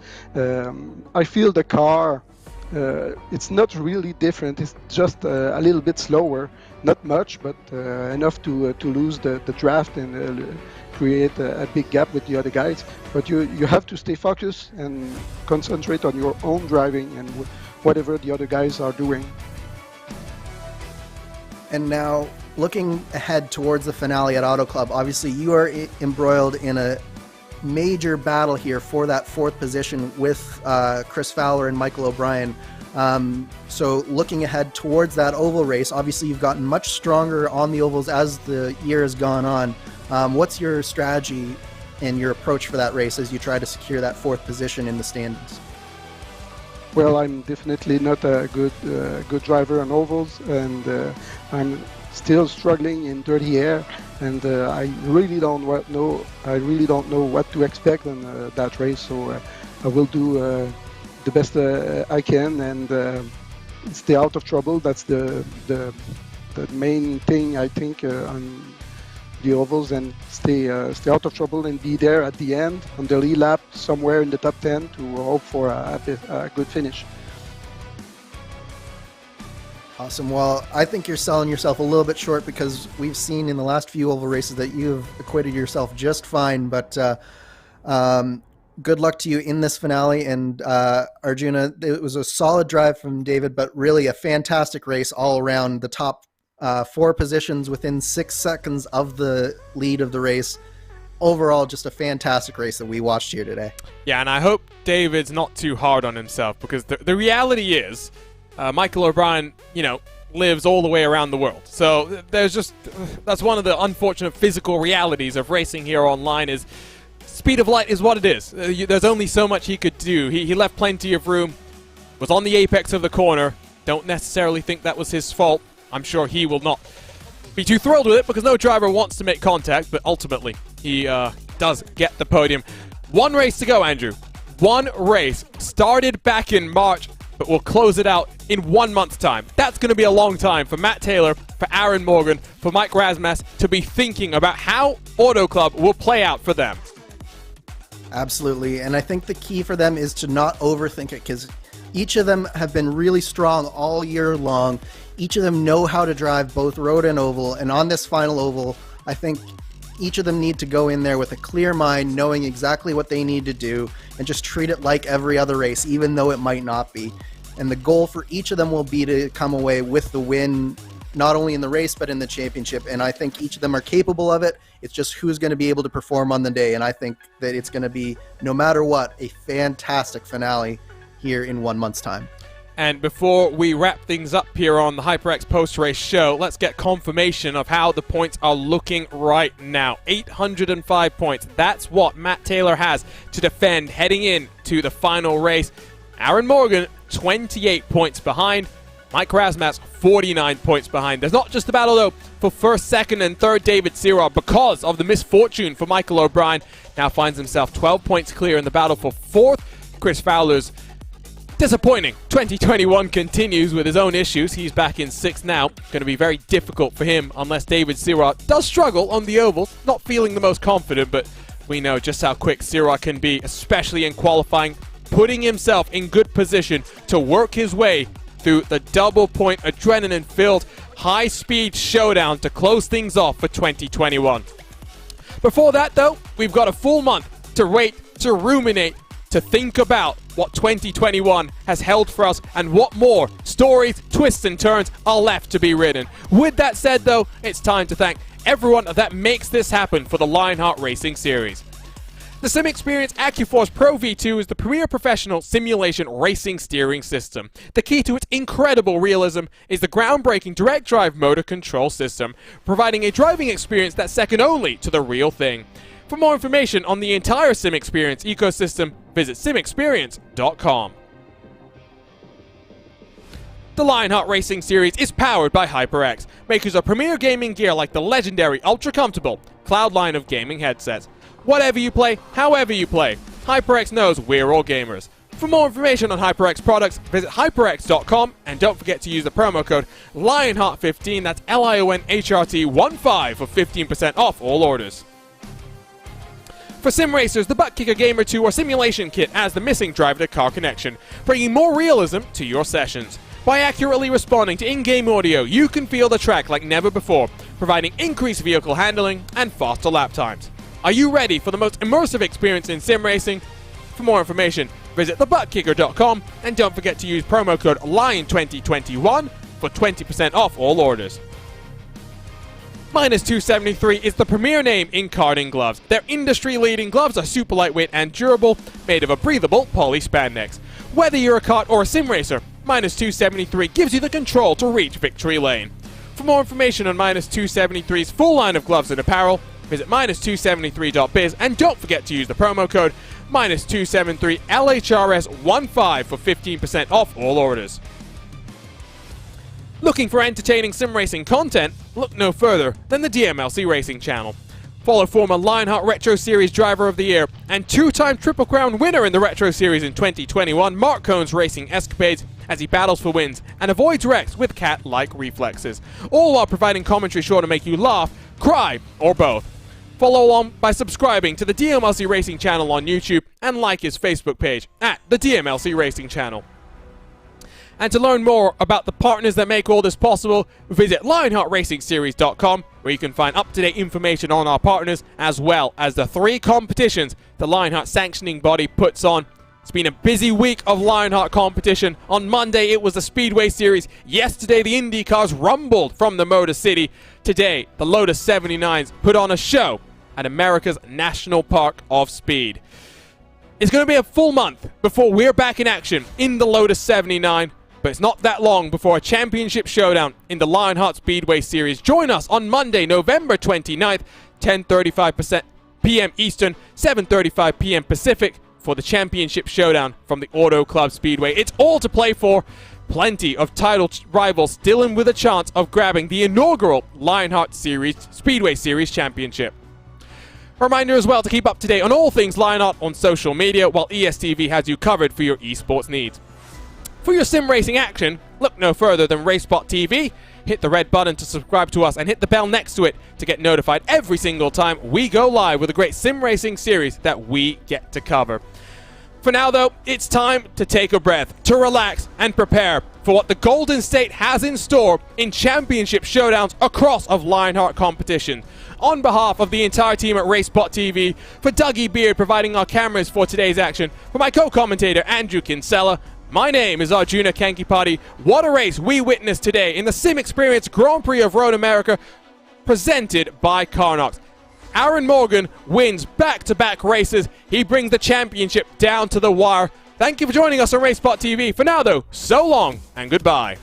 I feel the car it's not really different. It's just a little bit slower, not much, but enough to lose the draft and create a big gap with the other guys. But you have to stay focused and concentrate on your own driving and whatever the other guys are doing. And now, looking ahead towards the finale at Auto Club, obviously you are embroiled in a major battle here for that fourth position with Chris Fowler and Michael O'Brien. So looking ahead towards that oval race, obviously you've gotten much stronger on the ovals as the year has gone on. What's your strategy and your approach for that race as you try to secure that fourth position in the standings? Well, I'm definitely not a good driver on ovals, and I'm still struggling in dirty air, and I really don't know what to expect in that race. So I will do the best I can and stay out of trouble. That's the main thing, I think, on the ovals, and stay out of trouble and be there at the end on the lead lap, somewhere in the top 10, to hope for a good finish. Awesome. Well, I think you're selling yourself a little bit short, because we've seen in the last few oval races that you've acquitted yourself just fine. But good luck to you in this finale. And Arjuna, it was a solid drive from David, but really a fantastic race all around. The top 4 positions within 6 seconds of the lead of the race. Overall, just a fantastic race that we watched here today. Yeah, and I hope David's not too hard on himself, because the reality is Michael O'Brien, lives all the way around the world. So that's one of the unfortunate physical realities of racing here online, is speed of light is what it is. There's only so much he could do. He left plenty of room, was on the apex of the corner. Don't necessarily think that was his fault. I'm sure he will not be too thrilled with it, because no driver wants to make contact, but ultimately he does get the podium. One race to go, Andrew. One race. Started back in March, but we'll close it out in 1 month's time. That's going to be a long time for Matt Taylor, for Aaron Morgan, for Mike Razmas to be thinking about how Auto Club will play out for them. Absolutely. And I think the key for them is to not overthink it, because each of them have been really strong all year long. Each of them know how to drive both road and oval. And on this final oval, I think each of them need to go in there with a clear mind, knowing exactly what they need to do, and just treat it like every other race, even though it might not be. And the goal for each of them will be to come away with the win, not only in the race, but in the championship. And I think each of them are capable of it. It's just who's going to be able to perform on the day. And I think that it's going to be, no matter what, a fantastic finale here in 1 month's time. And before we wrap things up here on the HyperX post-race show, let's get confirmation of how the points are looking right now. 805 points. That's what Matt Taylor has to defend heading in to the final race. Aaron Morgan, 28 points behind. Mike Razmas, 49 points behind. There's not just a battle, though, for first, second, and third David Sirah, because of the misfortune for Michael O'Brien. Now finds himself 12 points clear in the battle for fourth. Chris Fowler's disappointing 2021 continues with his own issues. He's back in sixth now. Going to be very difficult for him unless David Sirah does struggle on the ovals. Not feeling the most confident, but we know just how quick Sirah can be, especially in qualifying, putting himself in good position to work his way through the double point adrenaline-filled high-speed showdown to close things off for 2021. Before that, though, we've got a full month to wait, to ruminate, to think about what 2021 has held for us and what more stories, twists, and turns are left to be written. With that said, though, it's time to thank everyone that makes this happen for the Lionheart Racing Series. The SimXperience AccuForce Pro V2 is the premier professional simulation racing steering system. The key to its incredible realism is the groundbreaking direct drive motor control system, providing a driving experience that's second only to the real thing. For more information on the entire SimXperience ecosystem, visit SimXperience.com. The Lionheart Racing Series is powered by HyperX, makers of premier gaming gear like the legendary ultra-comfortable Cloud line of gaming headsets. Whatever you play, however you play, HyperX knows we're all gamers. For more information on HyperX products, visit HyperX.com, and don't forget to use the promo code Lionheart15, that's LIONHRT15 for 15% off all orders. For sim racers, the Butt Kicker Gamer 2 or Simulation Kit adds the missing driver-to-car connection, bringing more realism to your sessions. By accurately responding to in-game audio, you can feel the track like never before, providing increased vehicle handling and faster lap times. Are you ready for the most immersive experience in sim racing? For more information, visit thebuttkicker.com and don't forget to use promo code LION2021 for 20% off all orders. Minus 273 is the premier name in karting gloves. Their industry-leading gloves are super lightweight and durable, made of a breathable poly spandex. Whether you're a kart or a sim racer, Minus 273 gives you the control to reach victory lane. For more information on Minus 273's full line of gloves and apparel, visit minus273.biz and don't forget to use the promo code Minus 273 LHRS15 for 15% off all orders. Looking for entertaining sim racing content? Look no further than the DMLC Racing channel. Follow former Lionheart Retro Series Driver of the Year and two-time Triple Crown winner in the Retro Series in 2021, Mark Cohn's racing escapades as he battles for wins and avoids wrecks with cat-like reflexes, all while providing commentary sure to make you laugh, cry, or both. Follow along by subscribing to the DMLC Racing channel on YouTube and like his Facebook page at the DMLC Racing channel. And to learn more about the partners that make all this possible, visit LionheartRacingSeries.com, where you can find up-to-date information on our partners, as well as the 3 competitions the Lionheart sanctioning body puts on. It's been a busy week of Lionheart competition. On Monday, it was the Speedway Series. Yesterday, the Indy cars rumbled from the Motor City. Today, the Lotus 79s put on a show at America's National Park of Speed. It's going to be a full month before we're back in action in the Lotus 79. But it's not that long before a championship showdown in the Lionheart Speedway Series. Join us on Monday, November 29th, 10:35 p.m. Eastern, 7:35 p.m. Pacific, for the championship showdown from the Auto Club Speedway. It's all to play for. Plenty of title rivals still in with a chance of grabbing the inaugural Lionheart Speedway Series championship. A reminder as well to keep up to date on all things Lionheart on social media, while ESTV has you covered for your esports needs. For your sim racing action, look no further than RaceSpotTV. Hit the red button to subscribe to us and hit the bell next to it to get notified every single time we go live with a great sim racing series that we get to cover. For now though, it's time to take a breath, to relax and prepare for what the Golden State has in store in championship showdowns across of Lionheart competition. On behalf of the entire team at RaceSpotTV, for Dougie Beard providing our cameras for today's action, for my co-commentator Andrew Kinsella, my name is Arjuna Kankipati. What a race we witnessed today in the SimXperience Grand Prix of Road America, presented by Carnox. Aaron Morgan wins back-to-back races. He brings the championship down to the wire. Thank you for joining us on RaceSpotTV. For now, though, so long and goodbye.